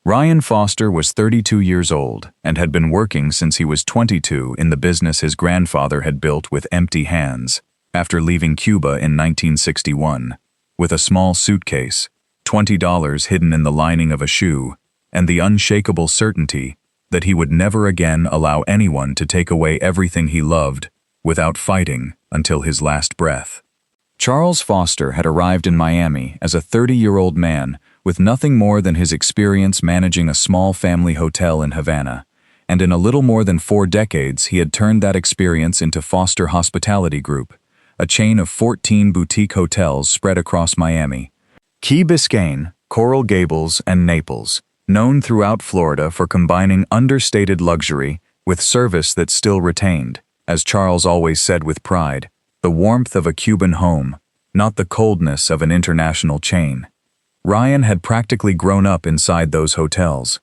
Ryan Foster was 32 years old and had been working since he was 22 in the business his grandfather had built with empty hands after leaving Cuba in 1961, with a small suitcase, $20 hidden in the lining of a shoe, and the unshakable certainty that he would never again allow anyone to take away everything he loved without fighting until his last breath. Charles Foster had arrived in Miami as a 30-year-old man with nothing more than his experience managing a small family hotel in Havana, and in a little more than 4 decades he had turned that experience into Foster Hospitality Group, a chain of 14 boutique hotels spread across Miami, Key Biscayne, Coral Gables, and Naples, known throughout Florida for combining understated luxury with service that still retained, as Charles always said with pride, the warmth of a Cuban home, not the coldness of an international chain. Ryan had practically grown up inside those hotels.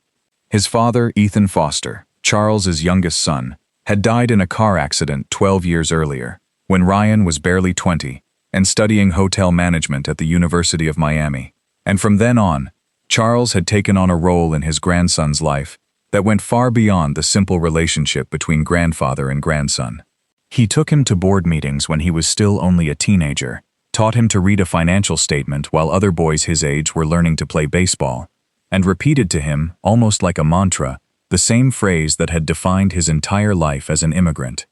His father, Ethan Foster, Charles's youngest son, had died in a car accident 12 years earlier, when Ryan was barely 20 and studying hotel management at the University of Miami. And from then on, Charles had taken on a role in his grandson's life that went far beyond the simple relationship between grandfather and grandson. He took him to board meetings when he was still only a teenager, taught him to read a financial statement while other boys his age were learning to play baseball, and repeated to him, almost like a mantra, the same phrase that had defined his entire life as an immigrant.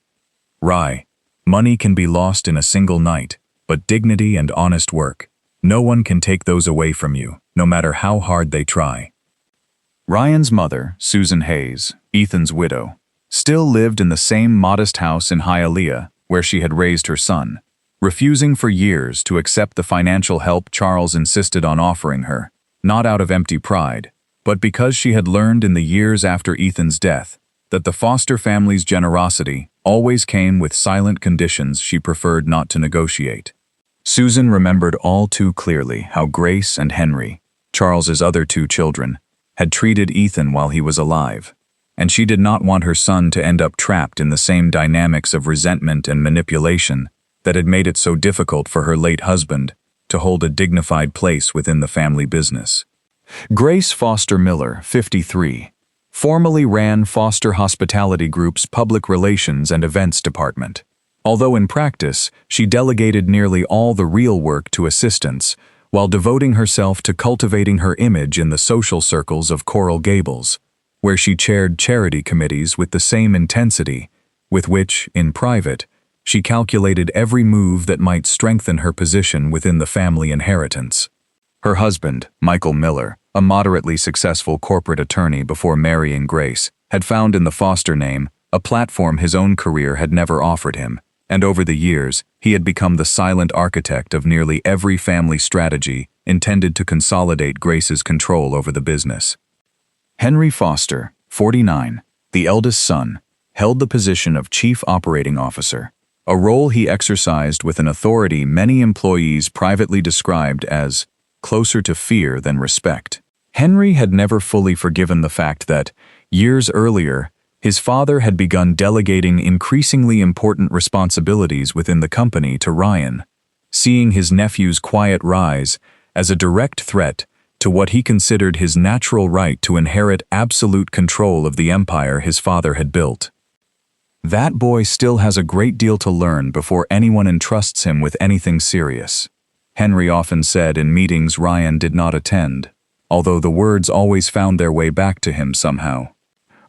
Rye, money can be lost in a single night, but dignity and honest work, no one can take those away from you, no matter how hard they try. Ryan's mother, Susan Hayes, Ethan's widow, still lived in the same modest house in Hialeah where she had raised her son, refusing for years to accept the financial help Charles insisted on offering her, not out of empty pride, but because she had learned in the years after Ethan's death that the Foster family's generosity always came with silent conditions she preferred not to negotiate. Susan remembered all too clearly how Grace and Henry, Charles's other 2 children, had treated Ethan while he was alive, and she did not want her son to end up trapped in the same dynamics of resentment and manipulation that had made it so difficult for her late husband to hold a dignified place within the family business. Grace Foster Miller, 53, formerly ran Foster Hospitality Group's Public Relations and Events Department. Although in practice, she delegated nearly all the real work to assistants, while devoting herself to cultivating her image in the social circles of Coral Gables, where she chaired charity committees with the same intensity with which, in private, she calculated every move that might strengthen her position within the family inheritance. Her husband, Michael Miller, a moderately successful corporate attorney before marrying Grace, had found in the Foster name a platform his own career had never offered him, and over the years, he had become the silent architect of nearly every family strategy intended to consolidate Grace's control over the business. Henry Foster, 49, the eldest son, held the position of Chief Operating Officer, a role he exercised with an authority many employees privately described as closer to fear than respect. Henry had never fully forgiven the fact that, years earlier, his father had begun delegating increasingly important responsibilities within the company to Ryan, seeing his nephew's quiet rise as a direct threat to what he considered his natural right to inherit absolute control of the empire his father had built. That boy still has a great deal to learn before anyone entrusts him with anything serious, Henry often said in meetings Ryan did not attend, although the words always found their way back to him somehow.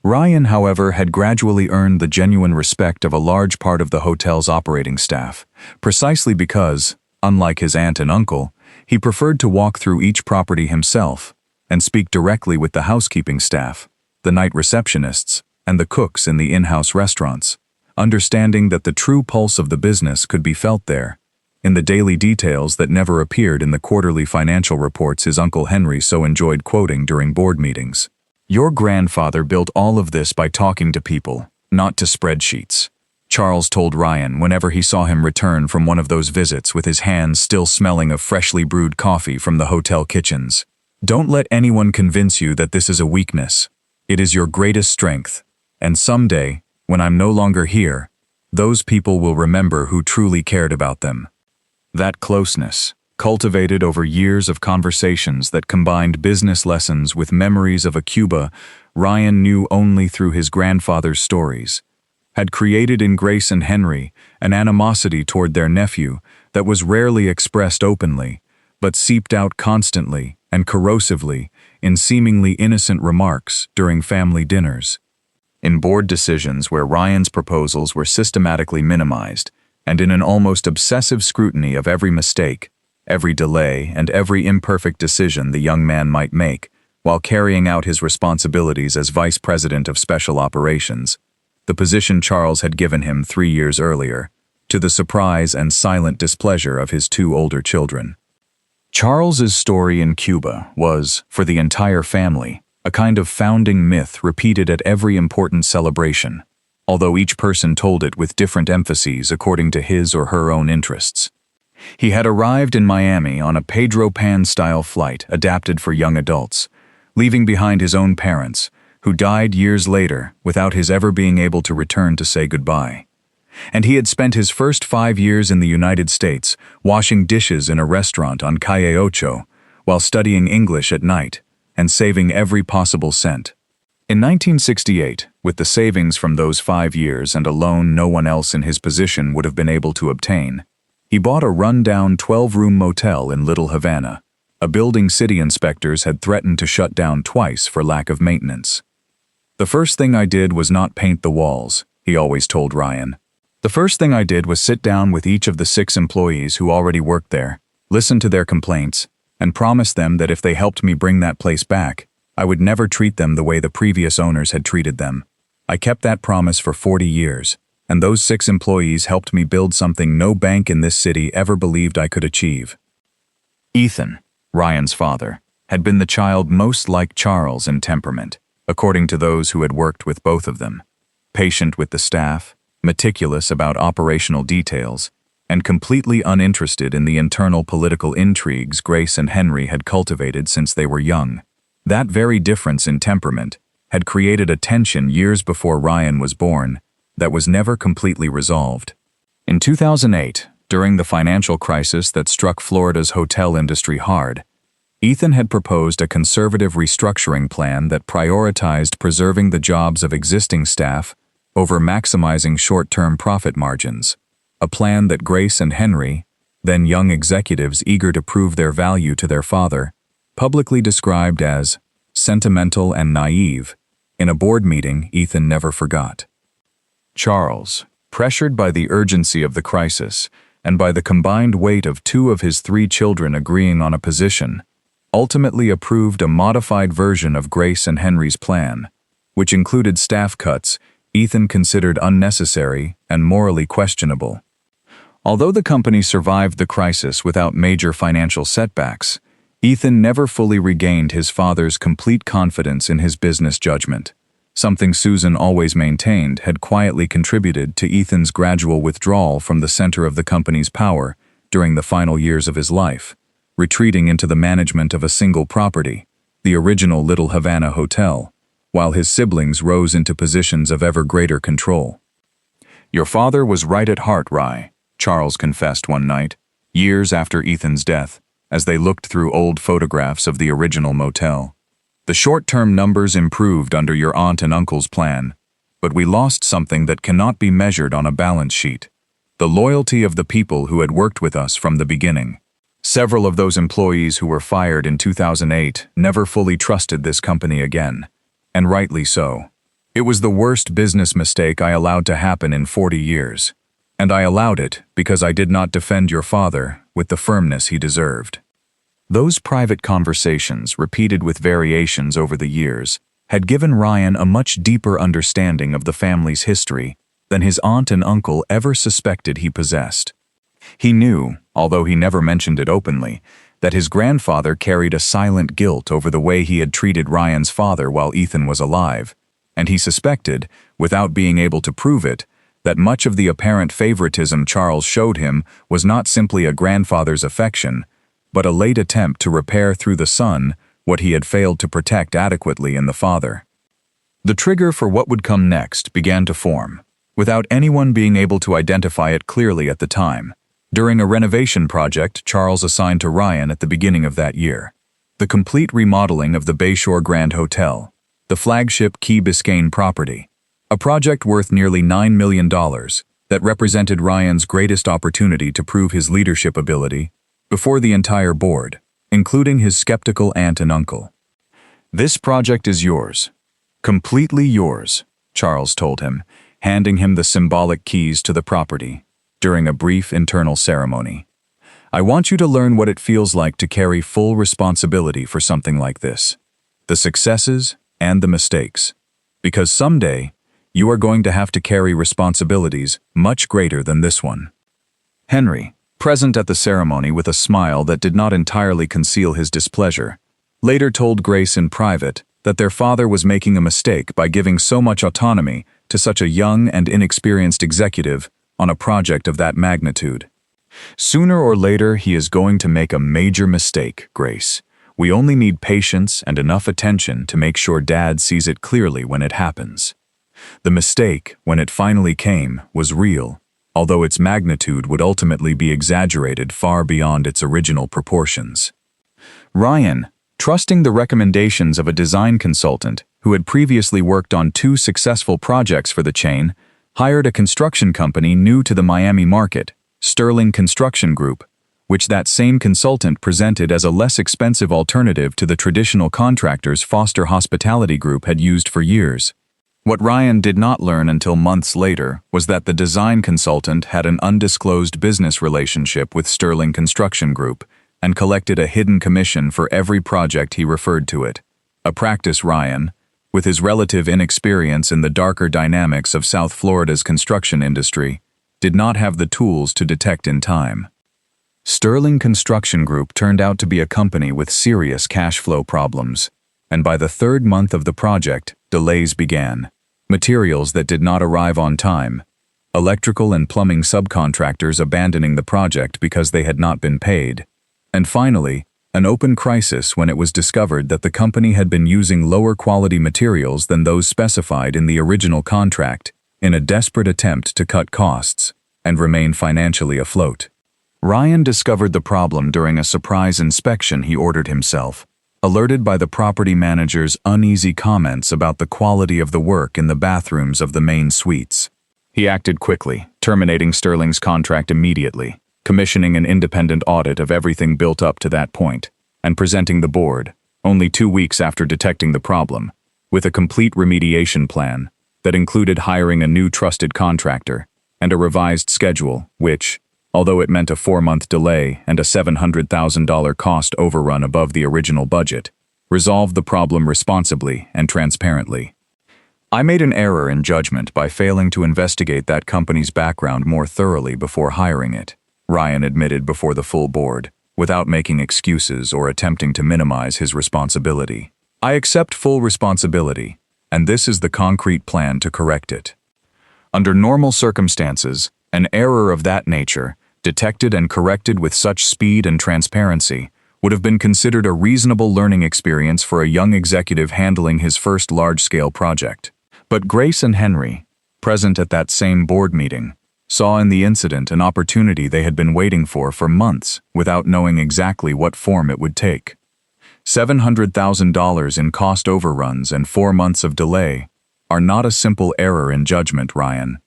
Ryan, however, had gradually earned the genuine respect of a large part of the hotel's operating staff, precisely because, unlike his aunt and uncle, he preferred to walk through each property himself and speak directly with the housekeeping staff, the night receptionists, and the cooks in the in-house restaurants, understanding that the true pulse of the business could be felt there, in the daily details that never appeared in the quarterly financial reports his Uncle Henry so enjoyed quoting during board meetings. "Your grandfather built all of this by talking to people, not to spreadsheets," Charles told Ryan whenever he saw him return from one of those visits with his hands still smelling of freshly brewed coffee from the hotel kitchens. "Don't let anyone convince you that this is a weakness. It is your greatest strength, and someday, when I'm no longer here, those people will remember who truly cared about them." That closeness, cultivated over years of conversations that combined business lessons with memories of a Cuba Ryan knew only through his grandfather's stories, had created in Grace and Henry an animosity toward their nephew that was rarely expressed openly, but seeped out constantly and corrosively in seemingly innocent remarks during family dinners. In board decisions where Ryan's proposals were systematically minimized, and in an almost obsessive scrutiny of every mistake, every delay, and every imperfect decision the young man might make while carrying out his responsibilities as Vice President of Special Operations, the position Charles had given him 3 years earlier, to the surprise and silent displeasure of his 2 older children. Charles's story in Cuba was, for the entire family, a kind of founding myth repeated at every important celebration, although each person told it with different emphases according to his or her own interests. He had arrived in Miami on a Pedro Pan-style flight adapted for young adults, leaving behind his own parents, who died years later without his ever being able to return to say goodbye. And he had spent his first 5 years in the United States washing dishes in a restaurant on Calle Ocho while studying English at night and saving every possible cent. In 1968, with the savings from those 5 years and a loan no one else in his position would have been able to obtain, he bought a run-down 12-room motel in Little Havana, a building city inspectors had threatened to shut down twice for lack of maintenance. "The first thing I did was not paint the walls," he always told Ryan. "The first thing I did was sit down with each of the 6 employees who already worked there, listen to their complaints, and promise them that if they helped me bring that place back, I would never treat them the way the previous owners had treated them. I kept that promise for 40 years, and those 6 employees helped me build something no bank in this city ever believed I could achieve." Ethan, Ryan's father, had been the child most like Charles in temperament, according to those who had worked with both of them. Patient with the staff, meticulous about operational details, and completely uninterested in the internal political intrigues Grace and Henry had cultivated since they were young. That very difference in temperament had created a tension years before Ryan was born that was never completely resolved. In 2008, during the financial crisis that struck Florida's hotel industry hard, Ethan had proposed a conservative restructuring plan that prioritized preserving the jobs of existing staff over maximizing short-term profit margins, a plan that Grace and Henry, then young executives eager to prove their value to their father, publicly described as sentimental and naive. In a board meeting Ethan never forgot. Charles, pressured by the urgency of the crisis and by the combined weight of 2 of his 3 children agreeing on a position, ultimately approved a modified version of Grace and Henry's plan, which included staff cuts Ethan considered unnecessary and morally questionable. Although the company survived the crisis without major financial setbacks, Ethan never fully regained his father's complete confidence in his business judgment, something Susan always maintained had quietly contributed to Ethan's gradual withdrawal from the center of the company's power during the final years of his life, retreating into the management of a single property, the original Little Havana Hotel, while his siblings rose into positions of ever greater control. "Your father was right at heart, Rye," Charles confessed one night, years after Ethan's death, as they looked through old photographs of the original motel. "The short-term numbers improved under your aunt and uncle's plan, but we lost something that cannot be measured on a balance sheet: the loyalty of the people who had worked with us from the beginning. Several of those employees who were fired in 2008 never fully trusted this company again, and rightly so. It was the worst business mistake I allowed to happen in 40 years, and I allowed it because I did not defend your father with the firmness he deserved." Those private conversations, repeated with variations over the years, had given Ryan a much deeper understanding of the family's history than his aunt and uncle ever suspected he possessed. He knew, although he never mentioned it openly, that his grandfather carried a silent guilt over the way he had treated Ryan's father while Ethan was alive, and he suspected, without being able to prove it, that much of the apparent favoritism Charles showed him was not simply a grandfather's affection, but a late attempt to repair through the son what he had failed to protect adequately in the father. The trigger for what would come next began to form, without anyone being able to identify it clearly at the time, during a renovation project Charles assigned to Ryan at the beginning of that year. The complete remodeling of the Bayshore Grand Hotel, the flagship Key Biscayne property, a project worth nearly $9 million that represented Ryan's greatest opportunity to prove his leadership ability before the entire board, including his skeptical aunt and uncle. "This project is yours. Completely yours," Charles told him, handing him the symbolic keys to the property during a brief internal ceremony. "I want you to learn what it feels like to carry full responsibility for something like this, the successes and the mistakes, because someday you are going to have to carry responsibilities much greater than this one." Henry, present at the ceremony with a smile that did not entirely conceal his displeasure, later told Grace in private that their father was making a mistake by giving so much autonomy to such a young and inexperienced executive on a project of that magnitude. "Sooner or later, he is going to make a major mistake, Grace. We only need patience and enough attention to make sure Dad sees it clearly when it happens." The mistake, when it finally came, was real, although its magnitude would ultimately be exaggerated far beyond its original proportions. Ryan, trusting the recommendations of a design consultant who had previously worked on 2 successful projects for the chain, hired a construction company new to the Miami market, Sterling Construction Group, which that same consultant presented as a less expensive alternative to the traditional contractors Foster Hospitality Group had used for years. What Ryan did not learn until months later was that the design consultant had an undisclosed business relationship with Sterling Construction Group and collected a hidden commission for every project he referred to it, a practice Ryan, with his relative inexperience in the darker dynamics of South Florida's construction industry, did not have the tools to detect in time. Sterling Construction Group turned out to be a company with serious cash flow problems, and by the 3rd month of the project, delays began. Materials that did not arrive on time, electrical and plumbing subcontractors abandoning the project because they had not been paid, and finally, an open crisis when it was discovered that the company had been using lower quality materials than those specified in the original contract in a desperate attempt to cut costs and remain financially afloat. Ryan discovered the problem during a surprise inspection he ordered himself, alerted by the property manager's uneasy comments about the quality of the work in the bathrooms of the main suites. He acted quickly, terminating Sterling's contract immediately, commissioning an independent audit of everything built up to that point, and presenting the board, only 2 weeks after detecting the problem, with a complete remediation plan that included hiring a new trusted contractor and a revised schedule which, although it meant a 4-month delay and a $700,000 cost overrun above the original budget, resolved the problem responsibly and transparently. "I made an error in judgment by failing to investigate that company's background more thoroughly before hiring it," Ryan admitted before the full board, without making excuses or attempting to minimize his responsibility. "I accept full responsibility, and this is the concrete plan to correct it." Under normal circumstances, an error of that nature, detected and corrected with such speed and transparency, would have been considered a reasonable learning experience for a young executive handling his first large-scale project. But Grace and Henry, present at that same board meeting, saw in the incident an opportunity they had been waiting for months without knowing exactly what form it would take. $700,000 in cost overruns and 4 months of delay are not a simple error in judgment, Ryan.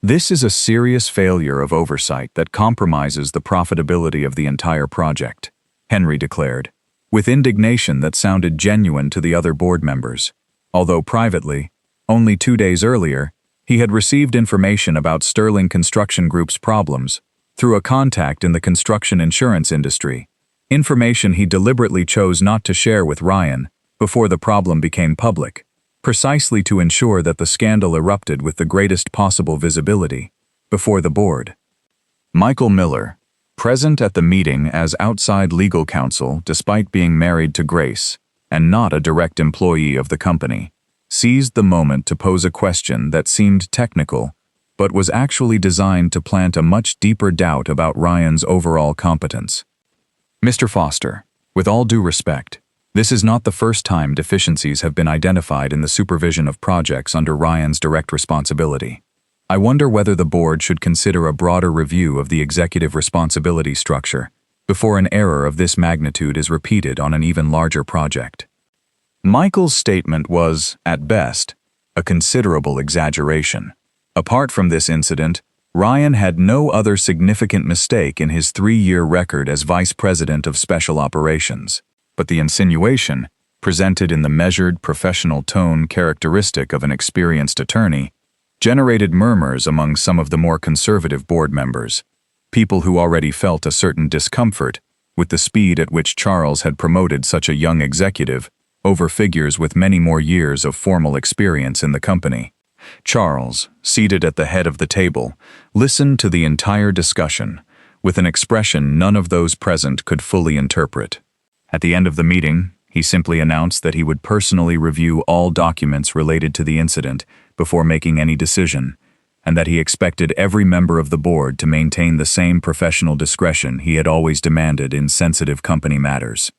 This is a serious failure of oversight that compromises the profitability of the entire project, Henry declared, with indignation that sounded genuine to the other board members, although privately, only 2 days earlier, he had received information about Sterling Construction Group's problems through a contact in the construction insurance industry, information he deliberately chose not to share with Ryan before the problem became public, precisely to ensure that the scandal erupted with the greatest possible visibility before the board. Michael Miller, present at the meeting as outside legal counsel despite being married to Grace and not a direct employee of the company, seized the moment to pose a question that seemed technical but was actually designed to plant a much deeper doubt about Ryan's overall competence. "Mr. Foster, with all due respect, this is not the first time deficiencies have been identified in the supervision of projects under Ryan's direct responsibility. I wonder whether the board should consider a broader review of the executive responsibility structure before an error of this magnitude is repeated on an even larger project. Michael's statement was, at best, a considerable exaggeration. Apart from this incident, Ryan had no other significant mistake in his 3-year record as Vice President of Special Operations, but the insinuation, presented in the measured, professional tone characteristic of an experienced attorney, generated murmurs among some of the more conservative board members, people who already felt a certain discomfort with the speed at which Charles had promoted such a young executive over figures with many more years of formal experience in the company. Charles, seated at the head of the table, listened to the entire discussion with an expression none of those present could fully interpret. At the end of the meeting, he simply announced that he would personally review all documents related to the incident before making any decision, and that he expected every member of the board to maintain the same professional discretion he had always demanded in sensitive company matters.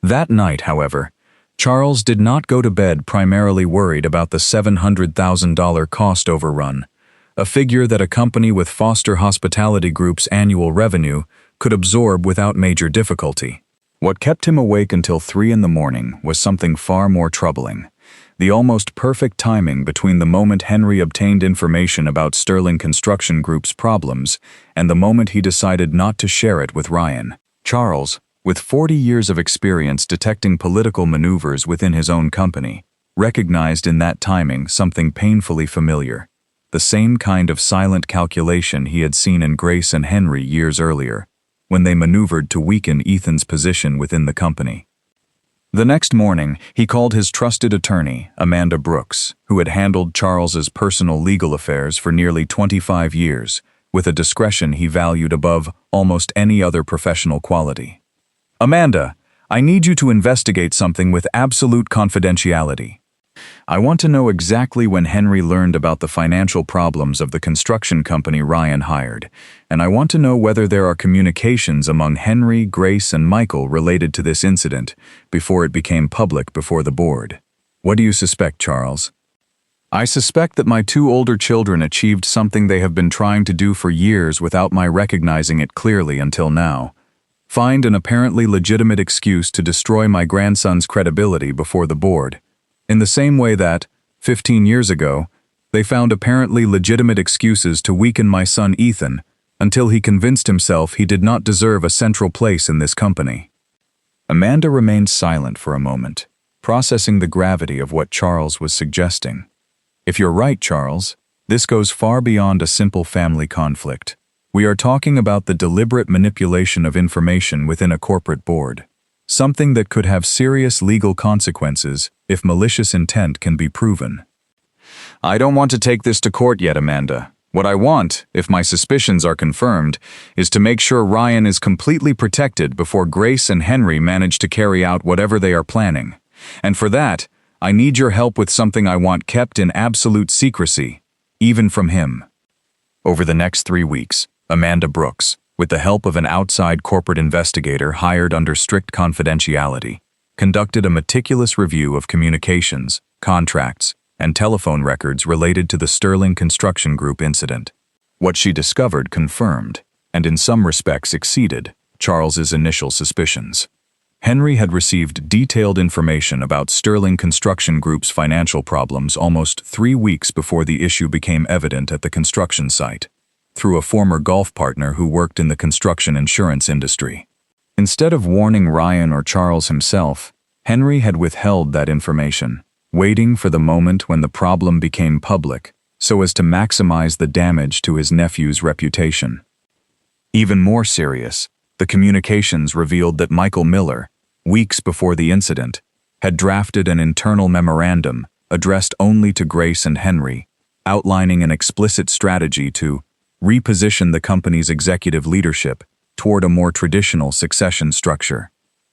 That night, however, Charles did not go to bed primarily worried about the $700,000 cost overrun, a figure that a company with Foster Hospitality Group's annual revenue could absorb without major difficulty. What kept him awake until 3 a.m. was something far more troubling: the almost perfect timing between the moment Henry obtained information about Sterling Construction Group's problems and the moment he decided not to share it with Ryan. Charles, with 40 years of experience detecting political maneuvers within his own company, recognized in that timing something painfully familiar, the same kind of silent calculation he had seen in Grace and Henry years earlier, when they maneuvered to weaken Ethan's position within the company. The next morning, he called his trusted attorney, Amanda Brooks, who had handled Charles's personal legal affairs for nearly 25 years, with a discretion he valued above almost any other professional quality. "Amanda, I need you to investigate something with absolute confidentiality. I want to know exactly when Henry learned about the financial problems of the construction company Ryan hired, and I want to know whether there are communications among Henry, Grace, and Michael related to this incident before it became public before the board. What do you suspect, Charles?" "I suspect that my 2 older children achieved something they have been trying to do for years without my recognizing it clearly until now. Find an apparently legitimate excuse to destroy my grandson's credibility before the board, in the same way that, 15 years ago, they found apparently legitimate excuses to weaken my son Ethan until he convinced himself he did not deserve a central place in this company." Amanda remained silent for a moment, processing the gravity of what Charles was suggesting. "If you're right, Charles, this goes far beyond a simple family conflict. We are talking about the deliberate manipulation of information within a corporate board, something that could have serious legal consequences if malicious intent can be proven." "I don't want to take this to court yet, Amanda. What I want, if my suspicions are confirmed, is to make sure Ryan is completely protected before Grace and Henry manage to carry out whatever they are planning. And for that, I need your help with something I want kept in absolute secrecy, even from him." Over the next 3 weeks, Amanda Brooks, with the help of an outside corporate investigator hired under strict confidentiality, conducted a meticulous review of communications, contracts, and telephone records related to the Sterling Construction Group incident. What she discovered confirmed, and in some respects exceeded, Charles's initial suspicions. Henry had received detailed information about Sterling Construction Group's financial problems almost 3 weeks before the issue became evident at the construction site, through a former golf partner who worked in the construction insurance industry. Instead of warning Ryan or Charles himself, Henry had withheld that information, waiting for the moment when the problem became public so as to maximize the damage to his nephew's reputation. Even more serious, the communications revealed that Michael Miller, weeks before the incident, had drafted an internal memorandum addressed only to Grace and Henry, outlining an explicit strategy to reposition the company's executive leadership toward a more traditional succession structure.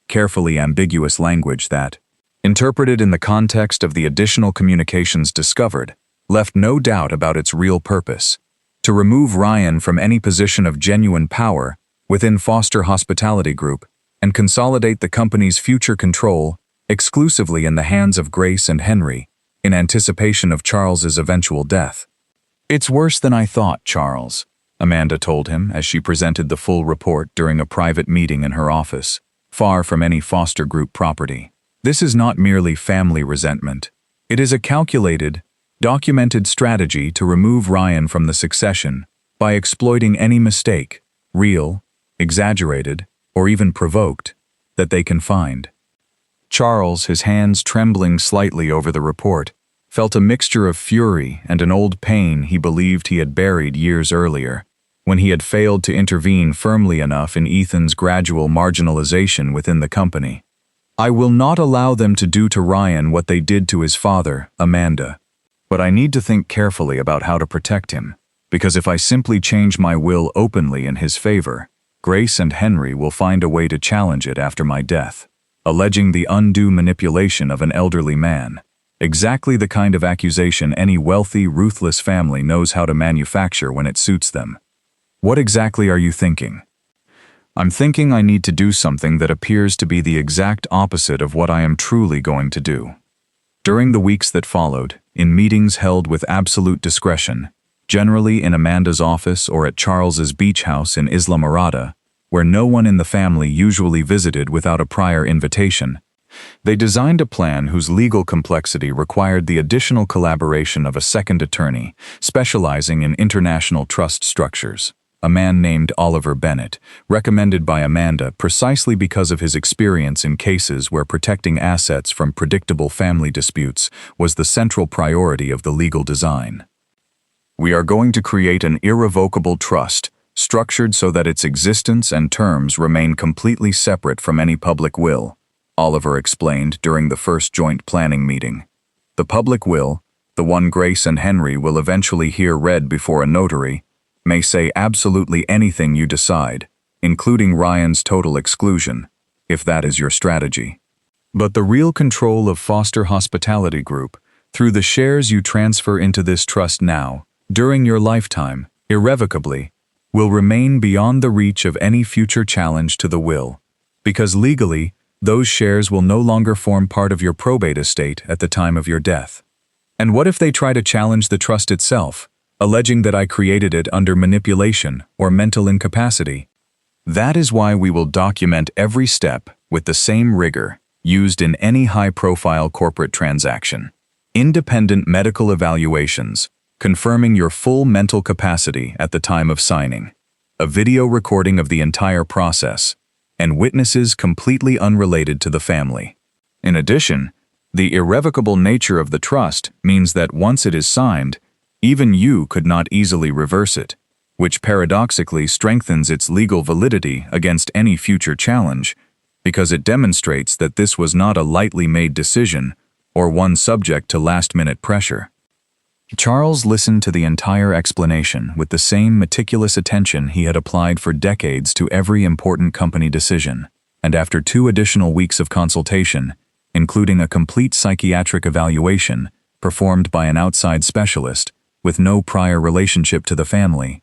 Carefully ambiguous language that, interpreted in the context of the additional communications discovered, left no doubt about its real purpose: to remove Ryan from any position of genuine power within Foster Hospitality Group and consolidate the company's future control exclusively in the hands of Grace and Henry, in anticipation of Charles's eventual death. "It's worse than I thought, Charles," Amanda told him as she presented the full report during a private meeting in her office, far from any foster group property. "This is not merely family resentment. It is a calculated, documented strategy to remove Ryan from the succession by exploiting any mistake, real, exaggerated, or even provoked, that they can find." Charles, his hands trembling slightly over the report, felt a mixture of fury and an old pain he believed he had buried years earlier, when he had failed to intervene firmly enough in Ethan's gradual marginalization within the company. "I will not allow them to do to Ryan what they did to his father, Amanda. But I need to think carefully about how to protect him, because if I simply change my will openly in his favor, Grace and Henry will find a way to challenge it after my death, alleging the undue manipulation of an elderly man. Exactly the kind of accusation any wealthy, ruthless family knows how to manufacture when it suits them. What exactly are you thinking?" "I'm thinking I need to do something that appears to be the exact opposite of what I am truly going to do." During the weeks that followed, in meetings held with absolute discretion, generally in Amanda's office or at Charles's beach house in Islamorada, where no one in the family usually visited without a prior invitation, they designed a plan whose legal complexity required the additional collaboration of a second attorney specializing in international trust structures, a man named Oliver Bennett, recommended by Amanda precisely because of his experience in cases where protecting assets from predictable family disputes was the central priority of the legal design. "We are going to create an irrevocable trust, structured so that its existence and terms remain completely separate from any public will," Oliver explained during the first joint planning meeting. "The public will, the one Grace and Henry will eventually hear read before a notary, may say absolutely anything you decide, including Ryan's total exclusion, if that is your strategy. But the real control of Foster Hospitality Group, through the shares you transfer into this trust now, during your lifetime, irrevocably, will remain beyond the reach of any future challenge to the will, because legally, those shares will no longer form part of your probate estate at the time of your death. And what if they try to challenge the trust itself, alleging that I created it under manipulation or mental incapacity? That is why we will document every step with the same rigor used in any high-profile corporate transaction. Independent medical evaluations, confirming your full mental capacity at the time of signing, a video recording of the entire process, and witnesses completely unrelated to the family. In addition, the irrevocable nature of the trust means that once it is signed, even you could not easily reverse it, which paradoxically strengthens its legal validity against any future challenge, because it demonstrates that this was not a lightly made decision or one subject to last-minute pressure. Charles listened to the entire explanation with the same meticulous attention he had applied for decades to every important company decision, and after 2 additional weeks of consultation, including a complete psychiatric evaluation performed by an outside specialist with no prior relationship to the family,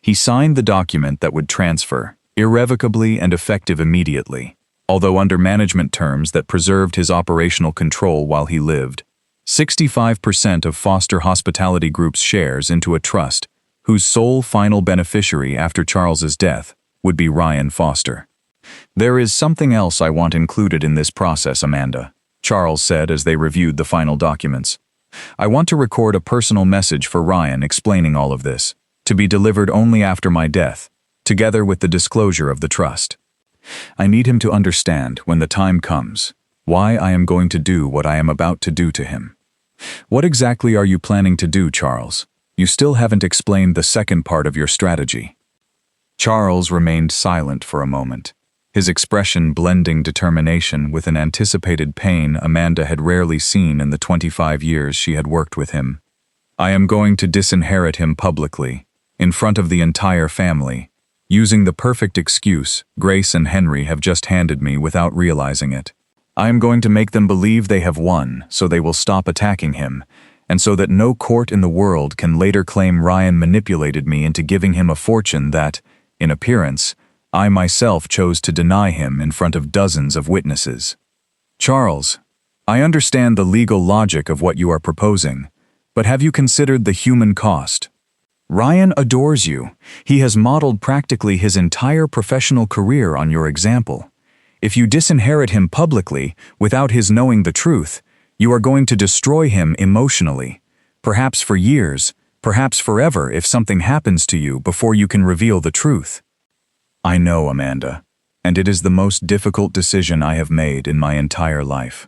he signed the document that would transfer, irrevocably and effective immediately, although under management terms that preserved his operational control while he lived. 65% of Foster Hospitality Group's shares into a trust, whose sole final beneficiary after Charles's death would be Ryan Foster. "There is something else I want included in this process, Amanda," Charles said as they reviewed the final documents. "I want to record a personal message for Ryan explaining all of this, to be delivered only after my death, together with the disclosure of the trust. I need him to understand, when the time comes, why I am going to do what I am about to do to him." "What exactly are you planning to do, Charles? You still haven't explained the second part of your strategy." Charles remained silent for a moment, his expression blending determination with an anticipated pain Amanda had rarely seen in the 25 years she had worked with him. "I am going to disinherit him publicly, in front of the entire family, using the perfect excuse Grace and Henry have just handed me without realizing it. I am going to make them believe they have won, so they will stop attacking him, and so that no court in the world can later claim Ryan manipulated me into giving him a fortune that, in appearance, I myself chose to deny him in front of dozens of witnesses. Charles, I understand the legal logic of what you are proposing, but have you considered the human cost, Ryan adores you. He has modeled practically his entire professional career on your example. If you disinherit him publicly, without his knowing the truth, you are going to destroy him emotionally. Perhaps for years, perhaps forever if something happens to you before you can reveal the truth. I know, Amanda, and it is the most difficult decision I have made in my entire life.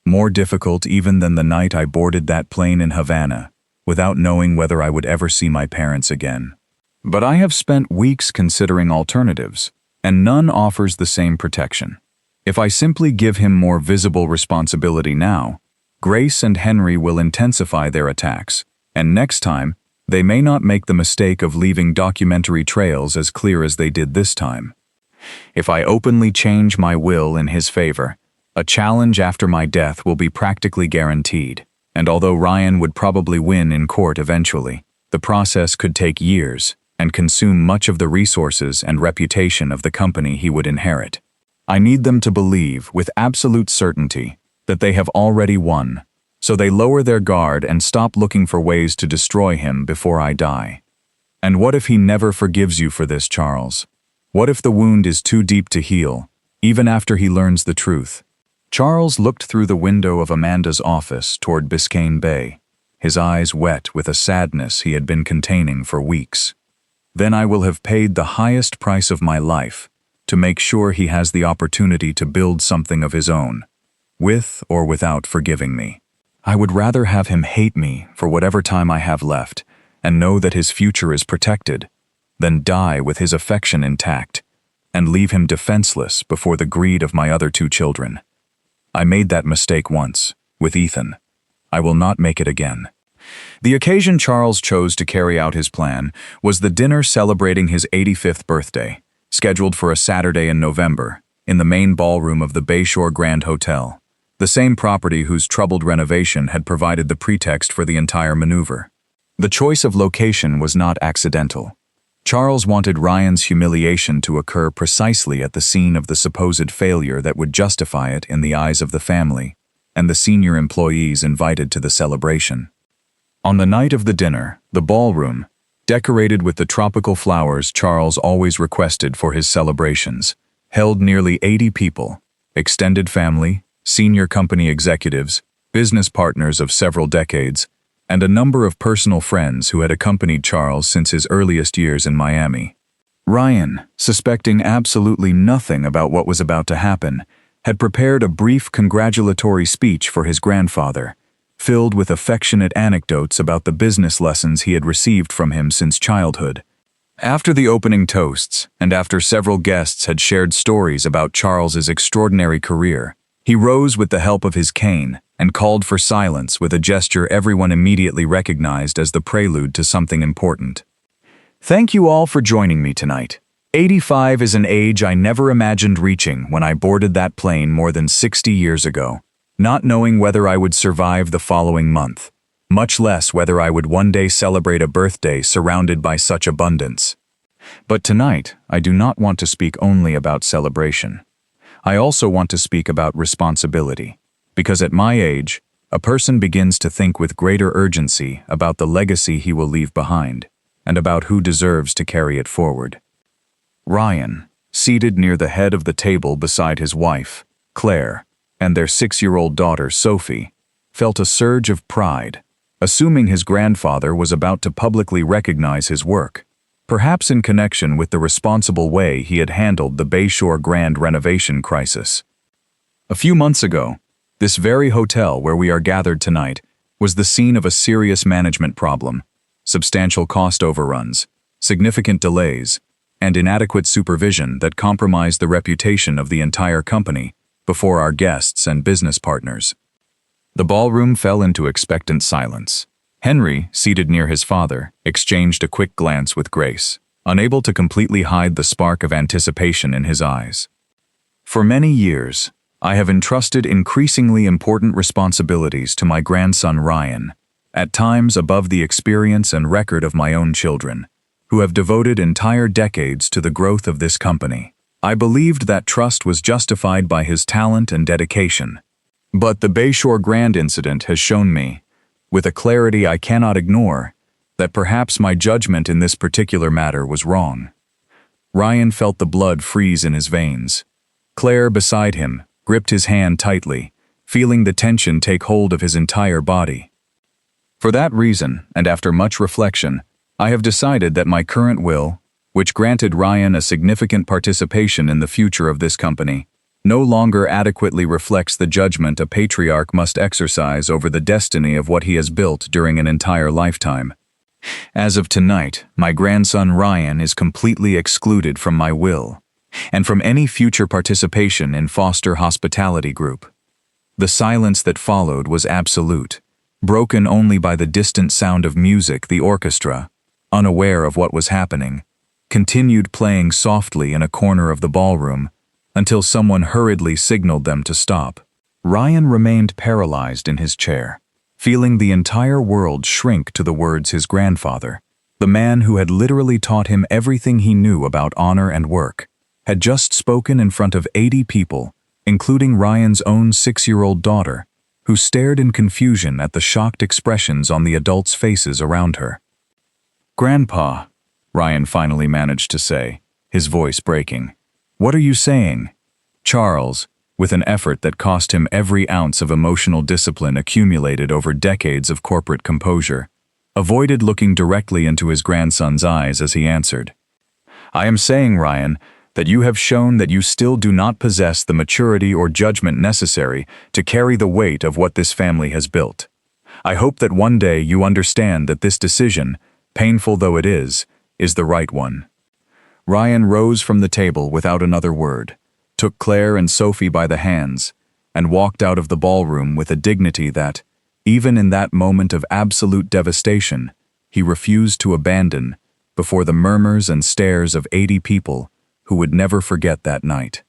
More difficult even than the night I boarded that plane in Havana, without knowing whether I would ever see my parents again. But I have spent weeks considering alternatives, and none offers the same protection. If I simply give him more visible responsibility now, Grace and Henry will intensify their attacks, and next time, they may not make the mistake of leaving documentary trails as clear as they did this time. If I openly change my will in his favor, a challenge after my death will be practically guaranteed, and although Ryan would probably win in court eventually, the process could take years and consume much of the resources and reputation of the company he would inherit. I need them to believe with absolute certainty that they have already won, so they lower their guard and stop looking for ways to destroy him before I die. And what if he never forgives you for this, Charles? What if the wound is too deep to heal, even after he learns the truth? Charles looked through the window of Amanda's office toward Biscayne Bay, his eyes wet with a sadness he had been containing for weeks. Then I will have paid the highest price of my life to make sure he has the opportunity to build something of his own, with or without forgiving me. I would rather have him hate me for whatever time I have left and know that his future is protected, than die with his affection intact and leave him defenseless before the greed of my other two children. I made that mistake once, with Ethan. I will not make it again. The occasion Charles chose to carry out his plan was the dinner celebrating his 85th birthday, scheduled for a Saturday in November, in the main ballroom of the Bayshore Grand Hotel, the same property whose troubled renovation had provided the pretext for the entire maneuver. The choice of location was not accidental. Charles wanted Ryan's humiliation to occur precisely at the scene of the supposed failure that would justify it in the eyes of the family and the senior employees invited to the celebration. On the night of the dinner, the ballroom, decorated with the tropical flowers Charles always requested for his celebrations, held nearly 80 people, extended family, senior company executives, business partners of several decades, and a number of personal friends who had accompanied Charles since his earliest years in Miami. Ryan, suspecting absolutely nothing about what was about to happen, had prepared a brief congratulatory speech for his grandfather, filled with affectionate anecdotes about the business lessons he had received from him since childhood. After the opening toasts, and after several guests had shared stories about Charles's extraordinary career, he rose with the help of his cane and called for silence with a gesture everyone immediately recognized as the prelude to something important. Thank you all for joining me tonight. 85 is an age I never imagined reaching when I boarded that plane more than 60 years ago, not knowing whether I would survive the following month, much less whether I would one day celebrate a birthday surrounded by such abundance. But tonight, I do not want to speak only about celebration. I also want to speak about responsibility, because at my age, a person begins to think with greater urgency about the legacy he will leave behind, and about who deserves to carry it forward. Ryan, seated near the head of the table beside his wife, Claire, and their 6-year-old daughter, Sophie, felt a surge of pride, assuming his grandfather was about to publicly recognize his work, perhaps in connection with the responsible way he had handled the Bayshore Grand renovation crisis. A few months ago, this very hotel where we are gathered tonight was the scene of a serious management problem, substantial cost overruns, significant delays, and inadequate supervision that compromised the reputation of the entire company before our guests and business partners. The ballroom fell into expectant silence. Henry, seated near his father, exchanged a quick glance with Grace, unable to completely hide the spark of anticipation in his eyes. For many years, I have entrusted increasingly important responsibilities to my grandson Ryan, at times above the experience and record of my own children, who have devoted entire decades to the growth of this company. I believed that trust was justified by his talent and dedication. But the Bayshore Grand incident has shown me, with a clarity I cannot ignore, that perhaps my judgment in this particular matter was wrong. Ryan felt the blood freeze in his veins. Claire, beside him, gripped his hand tightly, feeling the tension take hold of his entire body. For that reason, and after much reflection, I have decided that my current will, which granted Ryan a significant participation in the future of this company, no longer adequately reflects the judgment a patriarch must exercise over the destiny of what he has built during an entire lifetime. As of tonight, my grandson Ryan is completely excluded from my will, and from any future participation in Foster Hospitality Group. The silence that followed was absolute, broken only by the distant sound of music. The orchestra, unaware of what was happening, continued playing softly in a corner of the ballroom until someone hurriedly signaled them to stop. Ryan remained paralyzed in his chair, feeling the entire world shrink to the words his grandfather, the man who had literally taught him everything he knew about honor and work, had just spoken in front of 80 people, including Ryan's own 6-year-old daughter, who stared in confusion at the shocked expressions on the adults' faces around her. "Grandpa," Ryan finally managed to say, his voice breaking. "What are you saying?" Charles, with an effort that cost him every ounce of emotional discipline accumulated over decades of corporate composure, avoided looking directly into his grandson's eyes as he answered. "I am saying, Ryan, that you have shown that you still do not possess the maturity or judgment necessary to carry the weight of what this family has built. I hope that one day you understand that this decision, painful though it is the right one." Ryan rose from the table without another word, took Claire and Sophie by the hands, and walked out of the ballroom with a dignity that, even in that moment of absolute devastation, he refused to abandon before the murmurs and stares of 80 people who would never forget that night.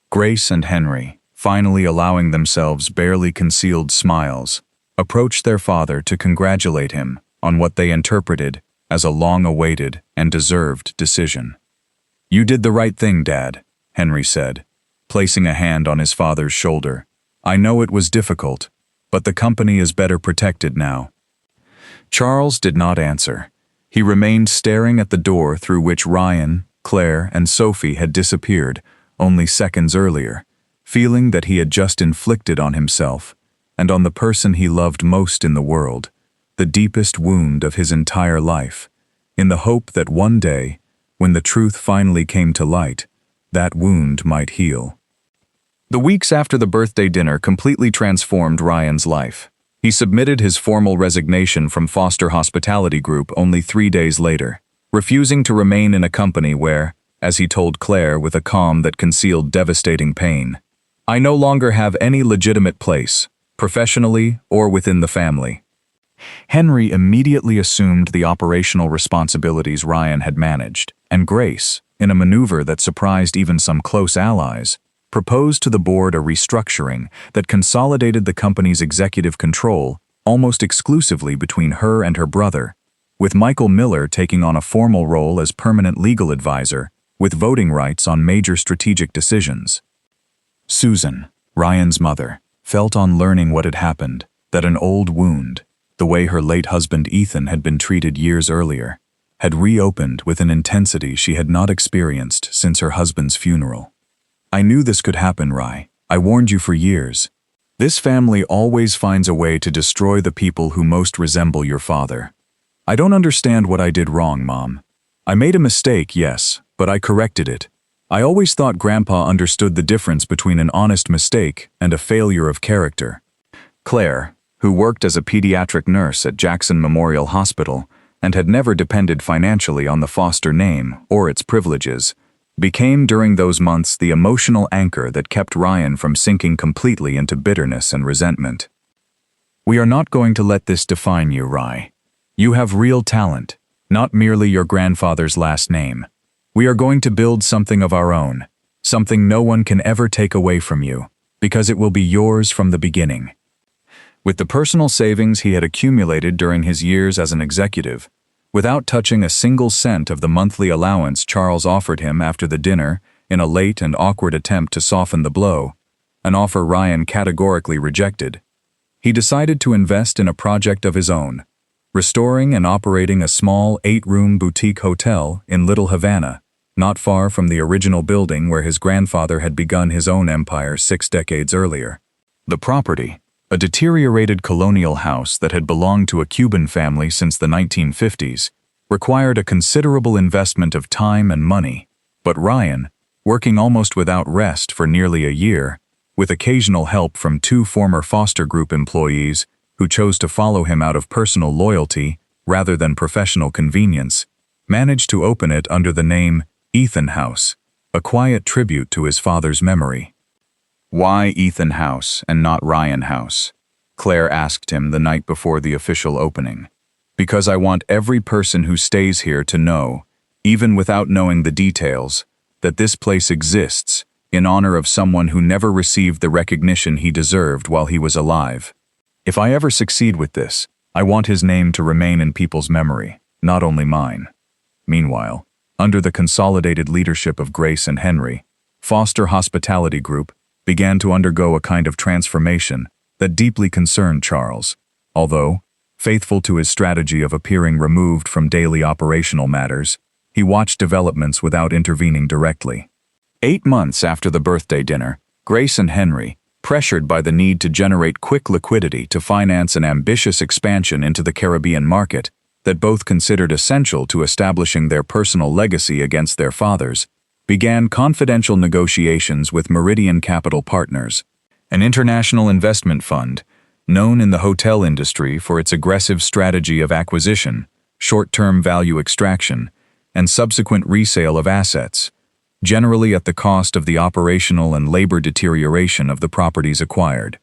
Grace and Henry, finally allowing themselves barely concealed smiles, approached their father to congratulate him on what they interpreted as a long-awaited and deserved decision. "You did the right thing, Dad," Henry said, placing a hand on his father's shoulder. "I know it was difficult, but the company is better protected now." Charles did not answer. He remained staring at the door through which Ryan, Claire, and Sophie had disappeared only seconds earlier, feeling that he had just inflicted on himself and on the person he loved most in the world the deepest wound of his entire life, in the hope that one day, when the truth finally came to light, that wound might heal. The weeks after the birthday dinner completely transformed Ryan's life. He submitted his formal resignation from Foster Hospitality Group only 3 days later, refusing to remain in a company where, as he told Claire with a calm that concealed devastating pain, "I no longer have any legitimate place, professionally or within the family." Henry immediately assumed the operational responsibilities Ryan had managed, and Grace, in a maneuver that surprised even some close allies, proposed to the board a restructuring that consolidated the company's executive control almost exclusively between her and her brother, with Michael Miller taking on a formal role as permanent legal advisor with voting rights on major strategic decisions. Susan, Ryan's mother, felt on learning what had happened that an old wound, the way her late husband Ethan had been treated years earlier, had reopened with an intensity she had not experienced since her husband's funeral. "I knew this could happen, Rye. I warned you for years. This family always finds a way to destroy the people who most resemble your father. I don't understand what I did wrong, Mom. I made a mistake, yes, but I corrected it. I always thought Grandpa understood the difference between an honest mistake and a failure of character." Claire, who worked as a pediatric nurse at Jackson Memorial Hospital and had never depended financially on the Foster name or its privileges, became during those months the emotional anchor that kept Ryan from sinking completely into bitterness and resentment. "We are not going to let this define you, Rye. You have real talent, not merely your grandfather's last name. We are going to build something of our own, something no one can ever take away from you, because it will be yours from the beginning." With the personal savings he had accumulated during his years as an executive, without touching a single cent of the monthly allowance Charles offered him after the dinner in a late and awkward attempt to soften the blow, an offer Ryan categorically rejected, he decided to invest in a project of his own, restoring and operating a small 8-room boutique hotel in Little Havana, not far from the original building where his grandfather had begun his own empire 6 decades earlier. The property, a deteriorated colonial house that had belonged to a Cuban family since the 1950s, required a considerable investment of time and money, but Ryan, working almost without rest for nearly a year, with occasional help from 2 former foster group employees who chose to follow him out of personal loyalty rather than professional convenience, managed to open it under the name Ethan House, a quiet tribute to his father's memory. "Why Ethan House and not Ryan House?" Claire asked him the night before the official opening. "Because I want every person who stays here to know, even without knowing the details, that this place exists in honor of someone who never received the recognition he deserved while he was alive. If I ever succeed with this, I want his name to remain in people's memory, not only mine." Meanwhile, under the consolidated leadership of Grace and Henry, Foster Hospitality Group began to undergo a kind of transformation that deeply concerned Charles, although, faithful to his strategy of appearing removed from daily operational matters, he watched developments without intervening directly. 8 months after the birthday dinner, Grace and Henry, pressured by the need to generate quick liquidity to finance an ambitious expansion into the Caribbean market that both considered essential to establishing their personal legacy against their fathers, began confidential negotiations with Meridian Capital Partners, an international investment fund known in the hotel industry for its aggressive strategy of acquisition, short-term value extraction, and subsequent resale of assets, generally at the cost of the operational and labor deterioration of the properties acquired.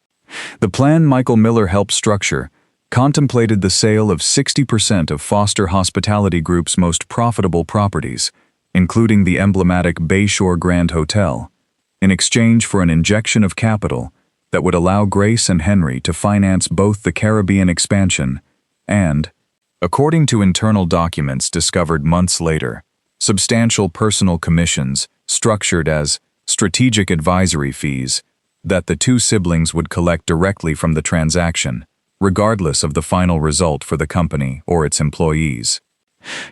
The plan Michael Miller helped structure contemplated the sale of 60% of Foster Hospitality Group's most profitable properties, including the emblematic Bayshore Grand Hotel, in exchange for an injection of capital that would allow Grace and Henry to finance both the Caribbean expansion and, according to internal documents discovered months later, substantial personal commissions structured as strategic advisory fees that the 2 siblings would collect directly from the transaction, regardless of the final result for the company or its employees.